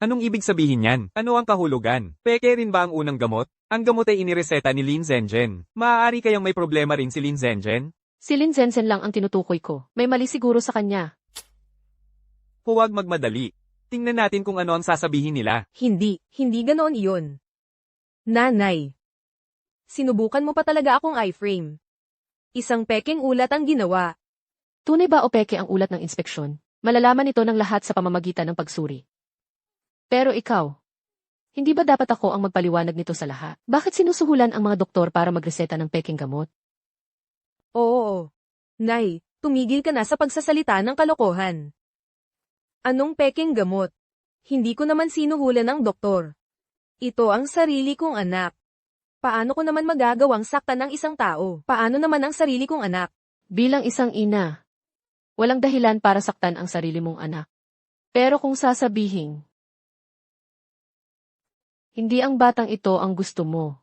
Speaker 4: Anong ibig sabihin yan? Ano ang kahulugan? Peke rin ba ang unang gamot? Ang gamot ay inireseta ni Lin Zenzen. Maaari kayang may problema rin si Lin Zenzen?
Speaker 2: Si Lin Zenzen lang ang tinutukoy ko. May mali siguro sa kanya.
Speaker 4: Huwag magmadali. Tingnan natin kung ano ang sasabihin nila.
Speaker 1: Hindi ganoon iyon. Nanay. Sinubukan mo pa talaga akong iframe. Isang pekeng ulat ang ginawa.
Speaker 2: Tunay ba o peke ang ulat ng inspeksyon? Malalaman ito ng lahat sa pamamagitan ng pagsuri. Pero ikaw, hindi ba dapat ako ang magpaliwanag nito sa lahat? Bakit sinusuhulan ang mga doktor para magreseta ng pekeng gamot?
Speaker 1: Oo. Nay, tumigil ka na sa pagsasalita ng kalokohan. Anong pekeng gamot? Hindi ko naman sinuhulan ng doktor. Ito ang sarili kong anak. Paano ko naman magagawang saktan ng isang tao? Paano naman ang sarili kong anak?
Speaker 2: Bilang isang ina, walang dahilan para saktan ang sarili mong anak. Pero kung sasabihin, hindi ang batang ito ang gusto mo.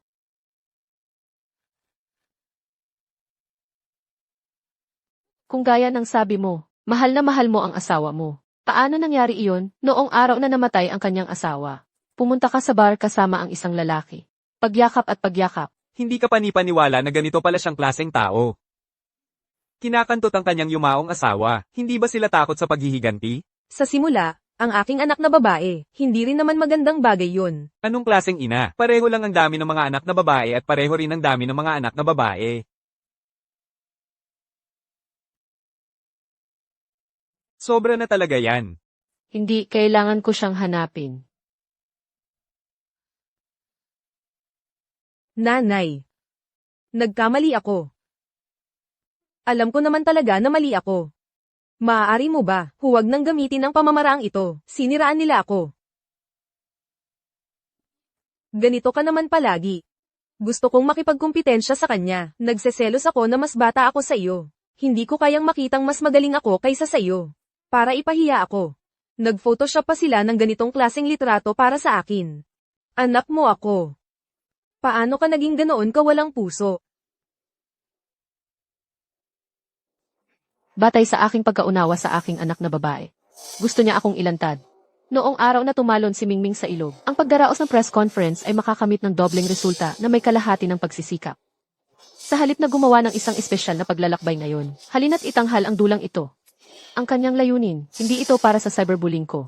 Speaker 2: Kung gaya ng sabi mo, mahal na mahal mo ang asawa mo. Paano nangyari iyon noong araw na namatay ang kanyang asawa? Pumunta ka sa bar kasama ang isang lalaki. Pagyakap at pagyakap.
Speaker 4: Hindi ka panipaniwala na ganito pala siyang klaseng tao. Kinakantot ang kanyang yumaong asawa. Hindi ba sila takot sa paghihiganti?
Speaker 1: Sa simula, ang aking anak na babae, hindi rin naman magandang bagay yun.
Speaker 4: Anong klaseng ina? Pareho lang ang dami ng mga anak na babae at pareho rin ang dami ng mga anak na babae. Sobra na talaga yan.
Speaker 2: Hindi, kailangan ko siyang hanapin.
Speaker 1: Nanay. Nagkamali ako. Alam ko naman talaga na mali ako. Maaari mo ba, huwag nang gamitin ang pamamaraang ito, siniraan nila ako. Ganito ka naman palagi. Gusto kong makipagkumpitensya sa kanya, nagseselos ako na mas bata ako sa iyo. Hindi ko kayang makitang mas magaling ako kaysa sa iyo. Para ipahiya ako. Nag-photoshop pa sila ng ganitong klaseng litrato para sa akin. Anak mo ako. Paano ka naging ganoon kawalang puso?
Speaker 2: Batay sa aking pagkaunawa sa aking anak na babae. Gusto niya akong ilantad. Noong araw na tumalon si Mingming sa ilog, ang pagdaraos ng press conference ay makakamit ng dobleng resulta na may kalahati ng pagsisikap. Sa halip na gumawa ng isang espesyal na paglalakbay ngayon, halina't itanghal ang dulang ito. Ang kanyang layunin, hindi ito para sa cyberbullying ko.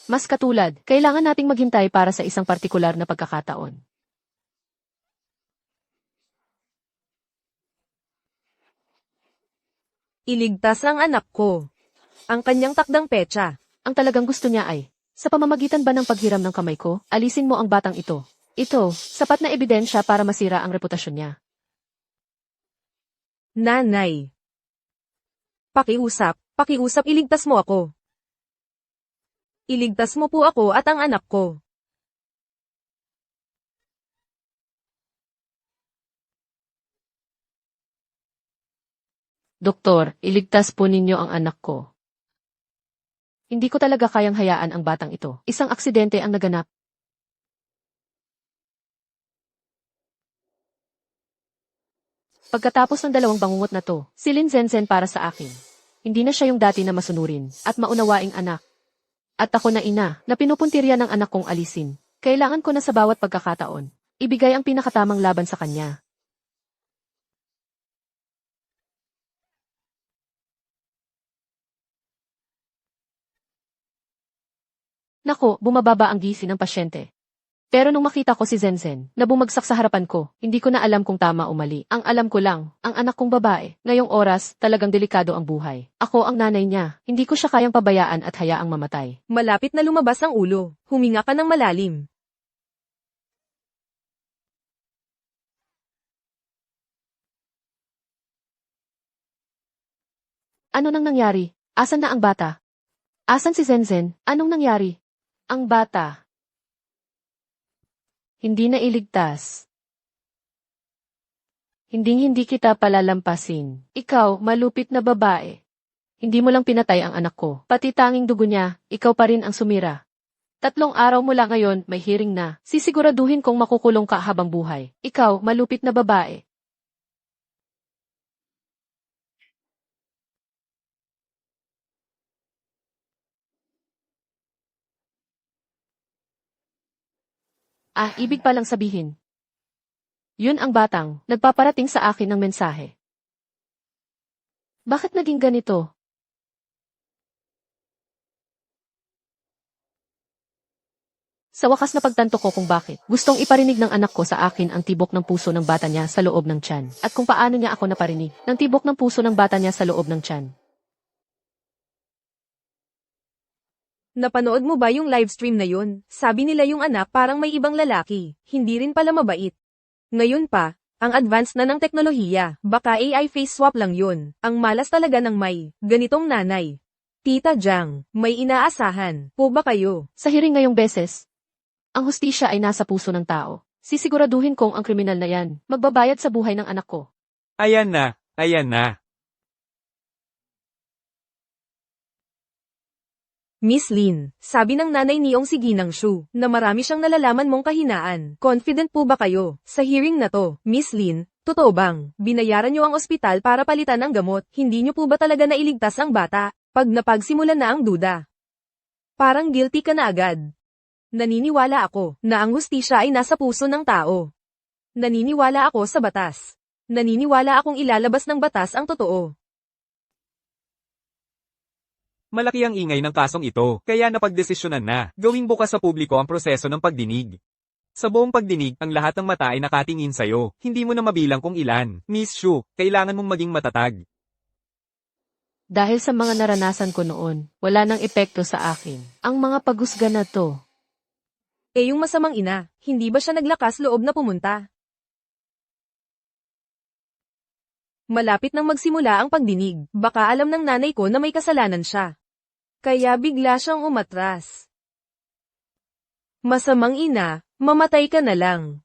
Speaker 2: Mas katulad, kailangan nating maghintay para sa isang partikular na pagkakataon.
Speaker 1: Iligtas ang anak ko. Ang kanyang takdang petsa.
Speaker 2: Ang talagang gusto niya ay, sa pamamagitan ba ng paghiram ng kamay ko, alisin mo ang batang ito. Ito, sapat na ebidensya para masira ang reputasyon niya.
Speaker 1: Nanay. Pakiusap iligtas mo ako. Iligtas mo po ako at ang anak ko.
Speaker 2: Doktor, iligtas po ninyo ang anak ko. Hindi ko talaga kayang hayaan ang batang ito. Isang aksidente ang naganap. Pagkatapos ng dalawang bangungot na to, si Lin Zenzhen para sa akin. Hindi na siya yung dati na masunurin at maunawaing anak. At ako na ina, na pinupuntirya ng anak kong alisin. Kailangan ko na sa bawat pagkakataon. Ibigay ang pinakatamang laban sa kanya. Nako, bumababa ang gisi ng pasyente. Pero nung makita ko si Zenzen, na bumagsak sa harapan ko, hindi ko na alam kung tama o mali. Ang alam ko lang, ang anak kong babae, ngayong oras, talagang delikado ang buhay. Ako ang nanay niya, hindi ko siya kayang pabayaan at hayaang mamatay.
Speaker 1: Malapit na lumabas ang ulo. Huminga ka ng malalim.
Speaker 2: Ano nang nangyari? Asan na ang bata? Asan si Zenzen? Anong nangyari? Ang bata. Hindi na iligtas. Hindi kita palalampasin. Ikaw, malupit na babae. Hindi mo lang pinatay ang anak ko. Pati tanging dugo niya, ikaw pa rin ang sumira. 3 araw mula ngayon, may hearing na. Sisiguraduhin kong makukulong ka habang buhay. Ikaw, malupit na babae. Ibig palang sabihin. Yun ang batang, nagpaparating sa akin ng mensahe. Bakit naging ganito? Sa wakas na pagtanto ko kung bakit, gustong iparinig ng anak ko sa akin ang tibok ng puso ng bata niya sa loob ng tiyan, at kung paano niya ako naparinig ng tibok ng puso ng bata niya sa loob ng tiyan.
Speaker 1: Napanood mo ba yung livestream na yun? Sabi nila yung anak parang may ibang lalaki. Hindi rin pala mabait. Ngayon pa, ang advance na ng teknolohiya. Baka AI face swap lang yun. Ang malas talaga ng may ganitong nanay. Tita Jang, may inaasahan po ba kayo?
Speaker 2: Sa hearing ngayong beses, ang hustisya ay nasa puso ng tao. Sisiguraduhin kong ang kriminal na yan magbabayad sa buhay ng anak ko.
Speaker 4: Ayan na, ayan na.
Speaker 1: Miss Lin, sabi ng nanay niyong si Ginang Shu, na marami siyang nalalaman mong kahinaan. Confident po ba kayo sa hearing na to? Miss Lin, totoo bang binayaran niyo ang ospital para palitan ang gamot? Hindi niyo po ba talaga nailigtas ang bata? Pag napagsimulan na ang duda, parang guilty ka na agad. Naniniwala ako na ang hustisya ay nasa puso ng tao. Naniniwala ako sa batas. Naniniwala akong ilalabas ng batas ang totoo.
Speaker 4: Malaki ang ingay ng kasong ito, kaya napagdesisyonan na, gawing bukas sa publiko ang proseso ng pagdinig. Sa buong pagdinig, ang lahat ng mata ay nakatingin sa'yo, hindi mo na mabilang kung ilan. Miss Shu, kailangan mong maging matatag.
Speaker 2: Dahil sa mga naranasan ko noon, wala nang epekto sa akin. Ang mga pagusga na to.
Speaker 1: Yung masamang ina, hindi ba siya naglakas loob na pumunta? Malapit nang magsimula ang pagdinig, baka alam ng nanay ko na may kasalanan siya. Kaya bigla siyang umatras. Masamang ina, mamatay ka na lang.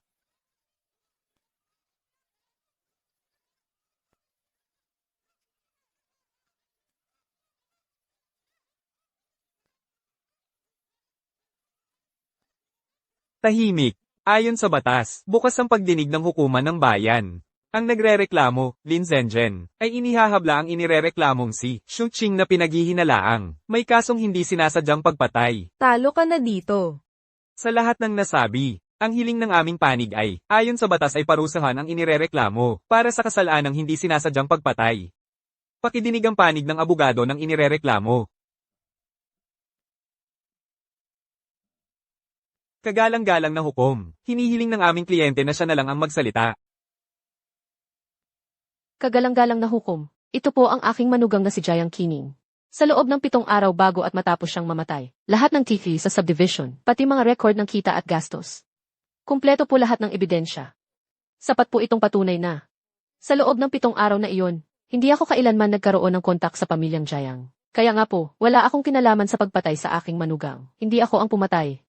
Speaker 4: Tahimik. Ayon sa batas, bukas ang pagdinig ng hukuman ng bayan. Ang nagrereklamo, Lin Zhenzhen, ay inihahabla ang inirereklamong si Xu Qing na pinaghihinalaang. May kasong hindi sinasadyang pagpatay.
Speaker 1: Talo ka na dito.
Speaker 4: Sa lahat ng nasabi, ang hiling ng aming panig ay, ayon sa batas ay parusahan ang inirereklamo para sa kasalanang hindi sinasadyang pagpatay. Pakidinig ang panig ng abogado ng inirereklamo. Kagalang-galang na hukom, hinihiling ng aming kliyente na siya na lang ang magsalita.
Speaker 2: Kagalang-galang na hukom. Ito po ang aking manugang na si Jiang Qining. Sa loob ng 7 araw bago at matapos siyang mamatay, lahat ng TV sa subdivision, pati mga record ng kita at gastos. Kumpleto po lahat ng ebidensya. Sapat po itong patunay na. Sa loob ng 7 araw na iyon, hindi ako kailanman nagkaroon ng kontak sa pamilyang Jiang. Kaya nga po, wala akong kinalaman sa pagpatay sa aking manugang. Hindi ako ang pumatay.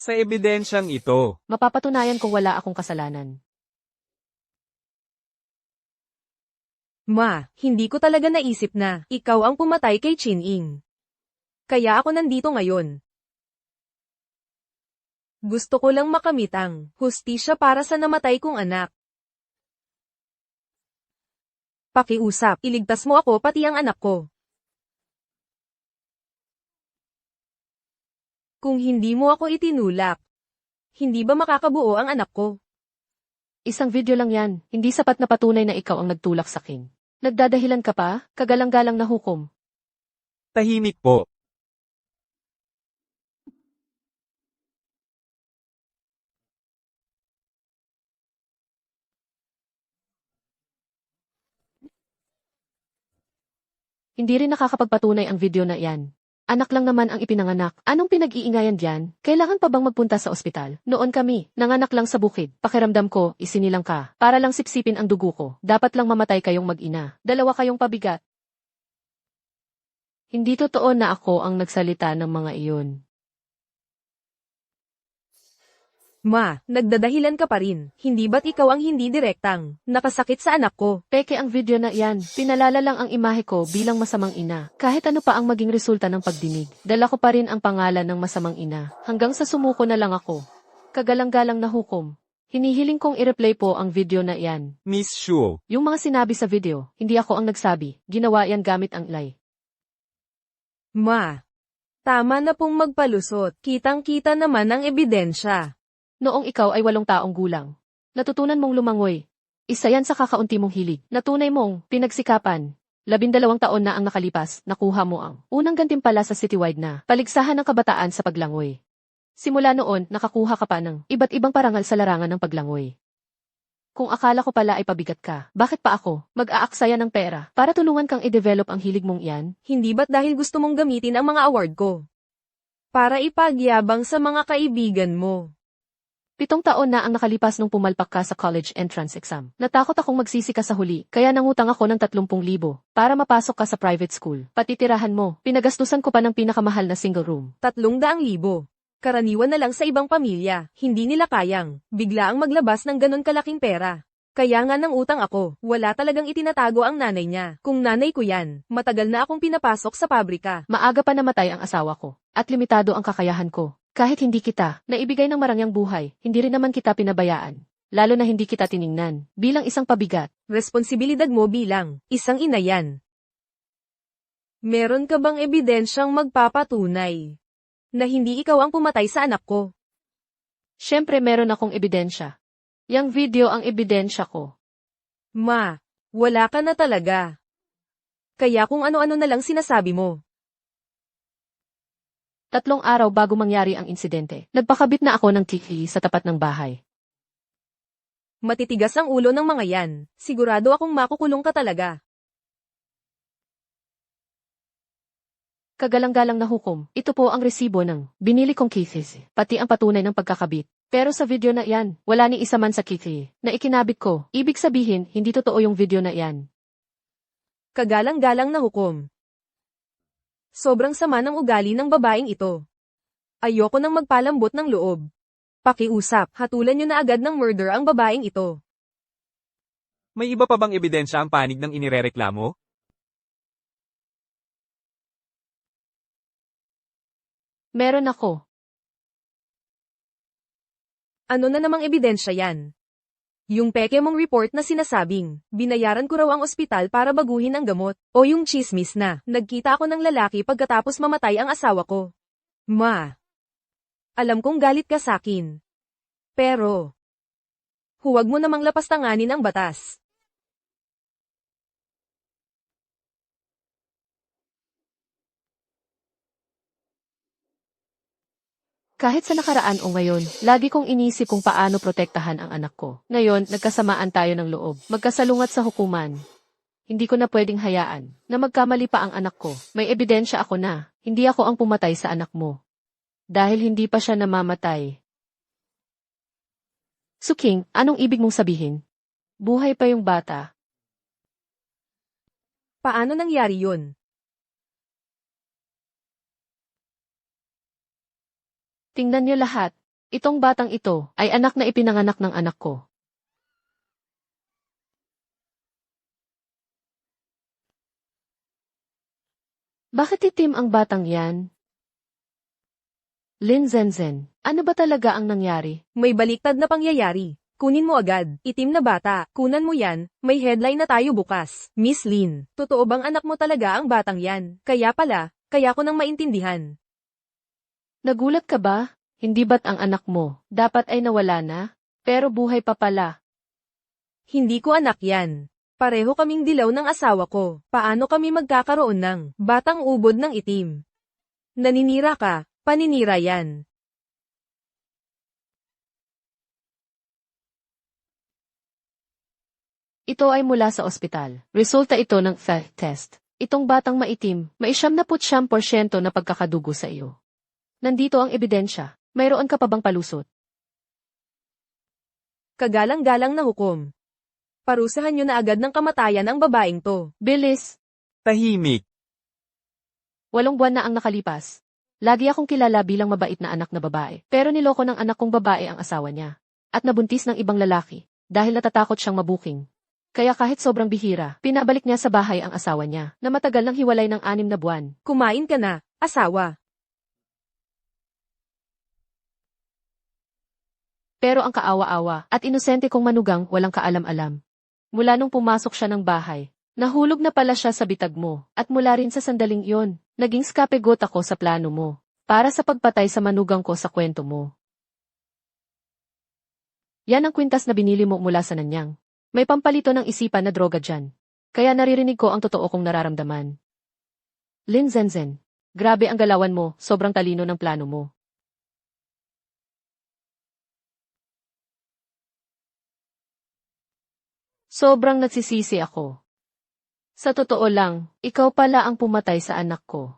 Speaker 4: Sa ebidensyang ito,
Speaker 2: Mapapatunayan kong wala akong kasalanan.
Speaker 1: Ma, hindi ko talaga naisip na ikaw ang pumatay kay Chin-Ing. Kaya ako nandito ngayon. Gusto ko lang makamit ang hustisya para sa namatay kong anak. Pakiusap, iligtas mo ako pati ang anak ko. Kung hindi mo ako itinulak, hindi ba makakabuo ang anak ko?
Speaker 2: Isang video lang yan, hindi sapat na patunay na ikaw ang nagtulak sa akin. Nagdadahilan ka pa, kagalang-galang na hukom.
Speaker 4: Tahimik po.
Speaker 2: Hindi rin nakakapagpatunay ang video na yan. Anak lang naman ang ipinanganak. Anong pinag-iingayan diyan? Kailangan pa bang magpunta sa ospital? Noon kami, nanganak lang sa bukid. Pakiramdam ko, isinilang ka. Para lang sipsipin ang dugo ko. Dapat lang mamatay kayong mag-ina. Dalawa kayong pabigat. Hindi totoo na ako ang nagsalita ng mga iyon.
Speaker 1: Ma, nagdadahilan ka pa rin. Hindi ba't ikaw ang hindi direktang nakasakit sa anak ko?
Speaker 2: Peke ang video na yan. Pinalala lang ang imahe ko bilang masamang ina. Kahit ano pa ang maging resulta ng pagdinig. Dala ko pa rin ang pangalan ng masamang ina. Hanggang sa sumuko na lang ako. Kagalang-galang na hukom. Hinihiling kong i-replay po ang video na yan.
Speaker 4: Miss Shuo.
Speaker 2: Yung mga sinabi sa video, hindi ako ang nagsabi. Ginawa yan gamit ang lie.
Speaker 1: Ma, tama na pong magpalusot. Kitang-kita naman ang ebidensya.
Speaker 2: Noong ikaw ay 8 taong gulang. Natutunan mong lumangoy. Isa yan sa kakaunti mong hilig. Natunay mong pinagsikapan. 12 taon na ang nakalipas, nakuha mo ang unang gantimpala sa citywide na paligsahan ng kabataan sa paglangoy. Simula noon, nakakuha ka pa ng iba't ibang parangal sa larangan ng paglangoy. Kung akala ko pala ay pabigat ka, bakit pa ako mag-aaksaya ng pera para tulungan kang i-develop ang hilig mong iyan?
Speaker 1: Hindi ba't dahil gusto mong gamitin ang mga award ko? Para ipagyabang sa mga kaibigan mo.
Speaker 2: 7 taon na ang nakalipas nung pumalpak ka sa college entrance exam. Natakot akong magsisi ka sa huli, kaya nangutang ako ng 30,000 para mapasok ka sa private school. Pati tirahan mo, pinagastusan ko pa ng pinakamahal na single room.
Speaker 1: 300,000. Karaniwan na lang sa ibang pamilya, hindi nila kayang bigla ang maglabas ng ganon kalaking pera. Kaya nga nang utang ako, wala talagang itinatago ang nanay niya. Kung nanay ko yan, matagal na akong pinapasok sa pabrika.
Speaker 2: Maaga pa namatay ang asawa ko, at limitado ang kakayahan ko. Kahit hindi kita naibigay ng marangyang buhay, hindi rin naman kita pinabayaan. Lalo na hindi kita tiningnan bilang isang pabigat.
Speaker 1: Responsibilidad mo bilang isang ina yan. Meron ka bang ebidensyang magpapatunay na hindi ikaw ang pumatay sa anak ko?
Speaker 2: Siyempre meron akong ebidensya. Yang video ang ebidensya ko.
Speaker 1: Ma, wala ka na talaga. Kaya kung ano-ano na lang sinasabi mo.
Speaker 2: 3 araw bago mangyari ang insidente, nagpakabit na ako ng tiki sa tapat ng bahay.
Speaker 1: Matitigas ang ulo ng mga yan. Sigurado akong makukulong ka talaga.
Speaker 2: Kagalang-galang na hukom, ito po ang resibo ng binili kong kitis, pati ang patunay ng pagkakabit. Pero sa video na yan, wala ni isa man sa kiti na ikinabit ko. Ibig sabihin, hindi totoo yung video na yan.
Speaker 1: Kagalang-galang na hukom. Sobrang sama ng ugali ng babaeng ito. Ayoko nang magpalambot ng loob. Pakiusap, hatulan niyo na agad ng murder ang babaeng ito.
Speaker 4: May iba pa bang ebidensya ang panig ng inirereklamo?
Speaker 2: Meron ako.
Speaker 1: Ano na namang ebidensya yan? Yung peke mong report na sinasabing, binayaran ko raw ang ospital para baguhin ang gamot, o yung chismis na, nagkita ako ng lalaki pagkatapos mamatay ang asawa ko. Ma, alam kong galit ka sakin. Pero, huwag mo namang lapastanganin ang batas.
Speaker 2: Kahit sa nakaraan o ngayon, lagi kong inisip kung paano protektahan ang anak ko. Ngayon, nagkasamaan tayo ng loob. Magkasalungat sa hukuman. Hindi ko na pwedeng hayaan na magkamali pa ang anak ko. May ebidensya ako na hindi ako ang pumatay sa anak mo. Dahil hindi pa siya namamatay. Suking, anong ibig mong sabihin? Buhay pa yung bata.
Speaker 1: Paano nangyari yun?
Speaker 2: Tingnan niyo lahat. Itong batang ito ay anak na ipinanganak ng anak ko. Bakit itim ang batang yan? Lin Zenzen, ano ba talaga ang nangyari?
Speaker 1: May baliktad na pangyayari. Kunin mo agad. Itim na bata. Kunan mo yan. May headline na tayo bukas. Miss Lin, totoo bang anak mo talaga ang batang yan? Kaya pala, kaya ko nang maintindihan.
Speaker 2: Nagulat ka ba? Hindi ba't ang anak mo, dapat ay nawala na? Pero buhay pa pala.
Speaker 1: Hindi ko anak yan. Pareho kaming dilaw ng asawa ko. Paano kami magkakaroon ng batang ubod ng itim? Naninira ka. Paninira yan.
Speaker 2: Ito ay mula sa ospital. Resulta ito ng test. Itong batang maitim, may 79% na pagkakadugo sa iyo. Nandito ang ebidensya. Mayroon ka pa bang palusot?
Speaker 1: Kagalang-galang na hukom. Parusahan nyo na agad ng kamatayan ang babaeng to.
Speaker 2: Bilis!
Speaker 4: Tahimik.
Speaker 2: 8 buwan na ang nakalipas. Lagi akong kilala bilang mabait na anak na babae. Pero niloko ng anak kong babae ang asawa niya. At nabuntis ng ibang lalaki. Dahil natatakot siyang mabuking. Kaya kahit sobrang bihira, pinabalik niya sa bahay ang asawa niya, na matagal nang hiwalay ng 6 na buwan.
Speaker 1: Kumain ka na, asawa.
Speaker 2: Pero ang kaawa-awa at inosente kong manugang walang kaalam-alam. Mula nung pumasok siya ng bahay, nahulog na pala siya sa bitag mo, at mula rin sa sandaling iyon, naging scapegoat ako sa plano mo, para sa pagpatay sa manugang ko sa kwento mo. Yan ang kwintas na binili mo mula sa Nanyang. May pampalito ng isipan na droga dyan. Kaya naririnig ko ang totoo kong nararamdaman. Lin Zenzen, grabe ang galawan mo, sobrang talino ng plano mo. Sobrang nagsisisi ako. Sa totoo lang, ikaw pala ang pumatay sa anak ko.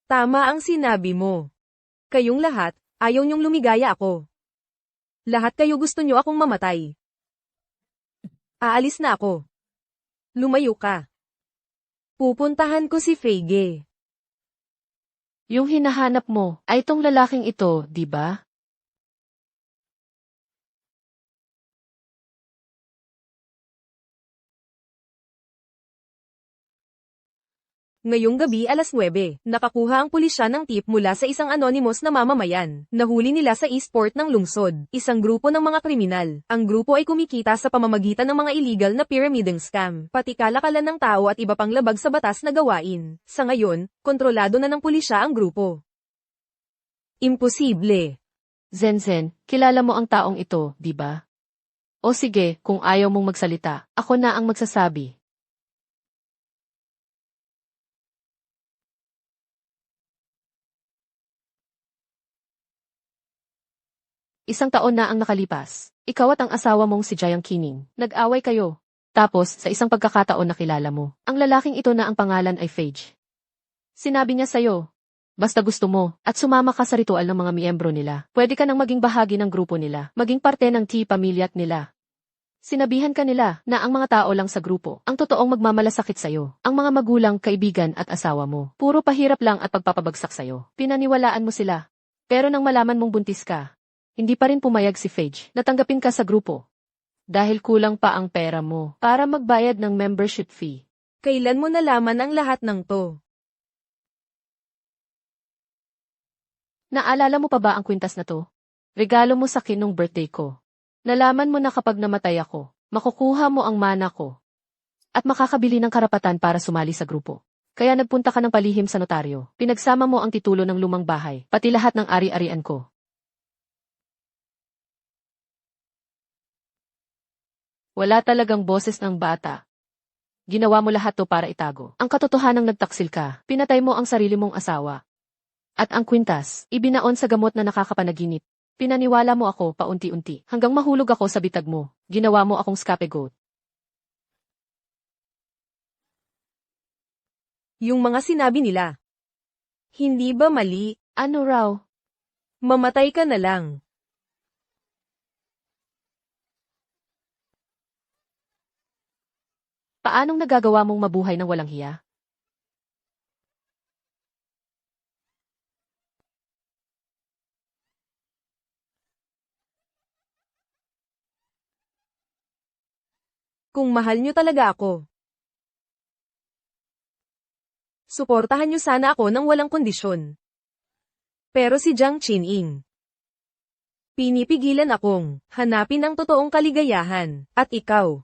Speaker 1: Tama ang sinabi mo. Kayong lahat, ayaw niyong lumigaya ako. Lahat kayo gusto niyo akong mamatay. Aalis na ako. Lumayo ka. Pupuntahan ko si Feige.
Speaker 2: Yung hinahanap mo ay tong lalaking ito, di ba?
Speaker 1: Ngayong gabi alas 9, nakakuha ang pulisya ng tip mula sa isang anonymous na mamamayan. Nahuli nila sa Eastport ng lungsod, isang grupo ng mga kriminal. Ang grupo ay kumikita sa pamamagitan ng mga illegal na pyramiding scam, pati kalakalan ng tao at iba pang labag sa batas na gawain. Sa ngayon, kontrolado na ng pulisya ang grupo. Imposible.
Speaker 2: Zenzen, kilala mo ang taong ito, di ba? O sige, kung ayaw mong magsalita, ako na ang magsasabi. Isang taon na ang nakalipas. Ikaw at ang asawa mong si Jayang Kining. Nag-away kayo. Tapos, sa isang pagkakataon nakilala mo, ang lalaking ito na ang pangalan ay Feige. Sinabi niya sa'yo, basta gusto mo, at sumama ka sa ritual ng mga miyembro nila, pwede ka nang maging bahagi ng grupo nila, maging parte ng T-pamilyat nila. Sinabihan ka nila na ang mga tao lang sa grupo, ang totoong magmamalasakit sa'yo, ang mga magulang, kaibigan at asawa mo. Puro pahirap lang at pagpapabagsak sa'yo. Pinaniwalaan mo sila. Pero nang malaman mong buntis ka, hindi pa rin pumayag si Feige na tanggapin ka sa grupo. Dahil kulang pa ang pera mo para magbayad ng membership fee.
Speaker 1: Kailan mo nalaman ang lahat ng to?
Speaker 2: Naalala mo pa ba ang kwintas na to? Regalo mo sa akin nung birthday ko. Nalaman mo na kapag namatay ako, makukuha mo ang mana ko. At makakabili ng karapatan para sumali sa grupo. Kaya nagpunta ka ng palihim sa notaryo. Pinagsama mo ang titulo ng lumang bahay, pati lahat ng ari-arian ko. Wala talagang boses ng bata. Ginawa mo lahat to para itago. Ang katotohanang nagtaksil ka, pinatay mo ang sarili mong asawa. At ang kwintas, ibinaon sa gamot na nakakapanaginip. Pinaniwala mo ako paunti-unti, hanggang mahulog ako sa bitag mo. Ginawa mo akong scapegoat.
Speaker 1: Yung mga sinabi nila. Hindi ba mali?
Speaker 2: Ano raw?
Speaker 1: Mamatay ka na lang.
Speaker 2: Paanong nagagawa mong mabuhay ng walang hiya?
Speaker 1: Kung mahal nyo talaga ako, Suportahan niyo sana ako ng walang kondisyon. Pero si Jiang Qining, pinipigilan akong hanapin ang totoong kaligayahan, at ikaw.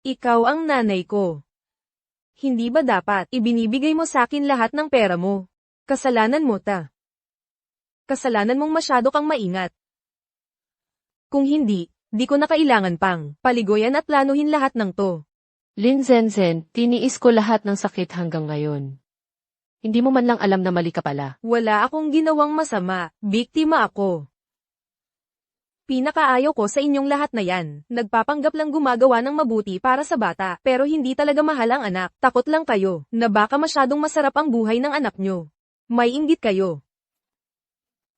Speaker 1: Ikaw ang nanay ko. Hindi ba dapat ibinibigay mo sa akin lahat ng pera mo? Kasalanan mo ta. Kasalanan mong masyado kang maingat. Kung hindi, di ko na kailangan pang paligoyan at planuhin lahat ng to.
Speaker 2: Lin Zenzhen, tiniis ko lahat ng sakit hanggang ngayon. Hindi mo man lang alam na mali ka pala.
Speaker 1: Wala akong ginawang masama, biktima ako. Pinakaayaw ko sa inyong lahat na yan. Nagpapanggap lang gumagawa ng mabuti para sa bata, pero hindi talaga mahal ang anak. Takot lang kayo, na baka masyadong masarap ang buhay ng anak nyo. May inggit kayo.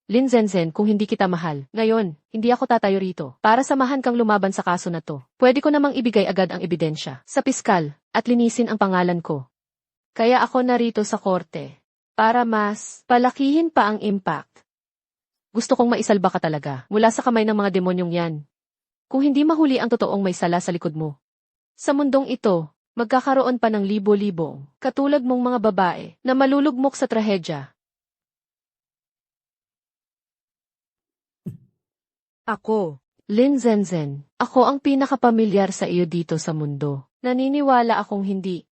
Speaker 2: Lin Zenzhen, kung hindi kita mahal, ngayon, hindi ako tatayo rito. Para samahan kang lumaban sa kaso na to. Pwede ko namang ibigay agad ang ebidensya sa piskal, at linisin ang pangalan ko. Kaya ako narito sa korte. Para mas palakihin pa ang impact. Gusto kong maisalba ka talaga, mula sa kamay ng mga demonyong yan. Kung hindi mahuli ang totoong may sala sa likod mo. Sa mundong ito, magkakaroon pa ng libo-libong, katulad mong mga babae, na malulugmok sa trahedya.
Speaker 1: Ako.
Speaker 2: Lin Zenzhen, ako ang pinakapamilyar sa iyo dito sa mundo. Naniniwala akong hindi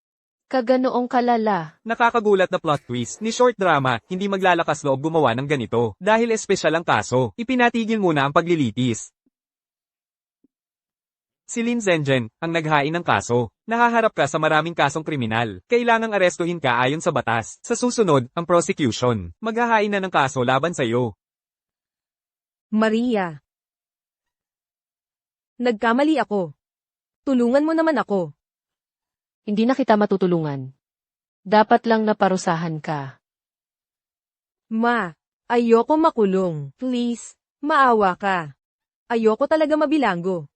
Speaker 2: ka ganoong kalala.
Speaker 4: Nakakagulat na plot twist ni short drama, hindi maglalakas loob gumawa ng ganito. Dahil espesyal ang kaso, ipinatigil muna ang paglilitis. Si Lin Zenzhen, ang naghain ng kaso. Nahaharap ka sa maraming kasong kriminal. Kailangang arestuhin ka ayon sa batas. Sa susunod, ang prosecution. Maghahain na ng kaso laban sa iyo.
Speaker 1: Maria. Nagkamali ako. Tulungan mo naman ako.
Speaker 2: Hindi na kita matutulungan. Dapat lang naparusahan ka.
Speaker 1: Ma, ayoko makulong. Please, maawa ka. Ayoko talaga mabilanggo.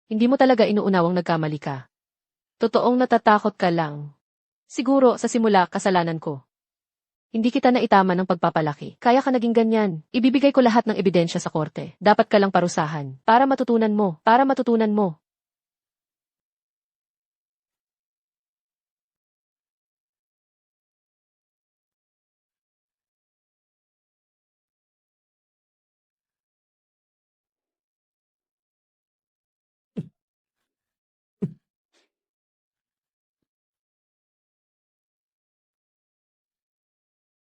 Speaker 2: Hindi mo talaga inuunawang nagkamali ka. Totoong natatakot ka lang. Siguro, sa simula, kasalanan ko. Hindi kita naitama ng pagpapalaki. Kaya ka naging ganyan. Ibibigay ko lahat ng ebidensya sa korte. Dapat ka lang parusahan. Para matutunan mo. Para matutunan mo.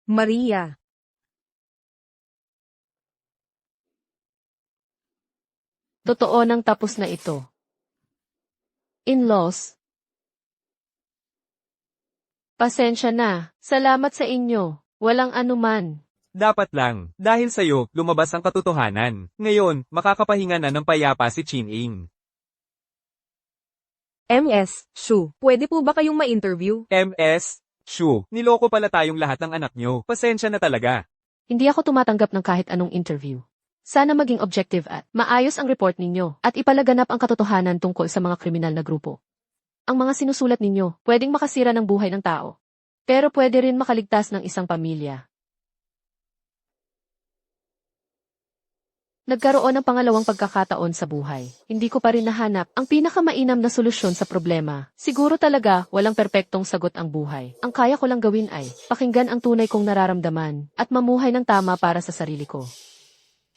Speaker 1: Maria.
Speaker 2: Totoo nang tapos na ito. In-laws. Pasensya na. Salamat sa inyo. Walang anuman.
Speaker 4: Dapat lang, dahil sa'yo, lumabas ang katotohanan. Ngayon, makakapahinga na ng payapa si Qining.
Speaker 1: MS, Shu, pwede po ba kayong ma-interview?
Speaker 4: MS, Shu, niloko pala tayong lahat ng anak nyo. Pasensya na talaga.
Speaker 2: Hindi ako tumatanggap ng kahit anong interview. Sana maging objective at maayos ang report ninyo at ipalaganap ang katotohanan tungkol sa mga kriminal na grupo. Ang mga sinusulat ninyo, pwedeng makasira ng buhay ng tao. Pero pwede rin makaligtas ng isang pamilya. Nagkaroon ng pangalawang pagkakataon sa buhay. Hindi ko pa rin nahanap ang pinakamainam na solusyon sa problema. Siguro talaga walang perpektong sagot ang buhay. Ang kaya ko lang gawin ay pakinggan ang tunay kong nararamdaman at mamuhay ng tama para sa sarili ko.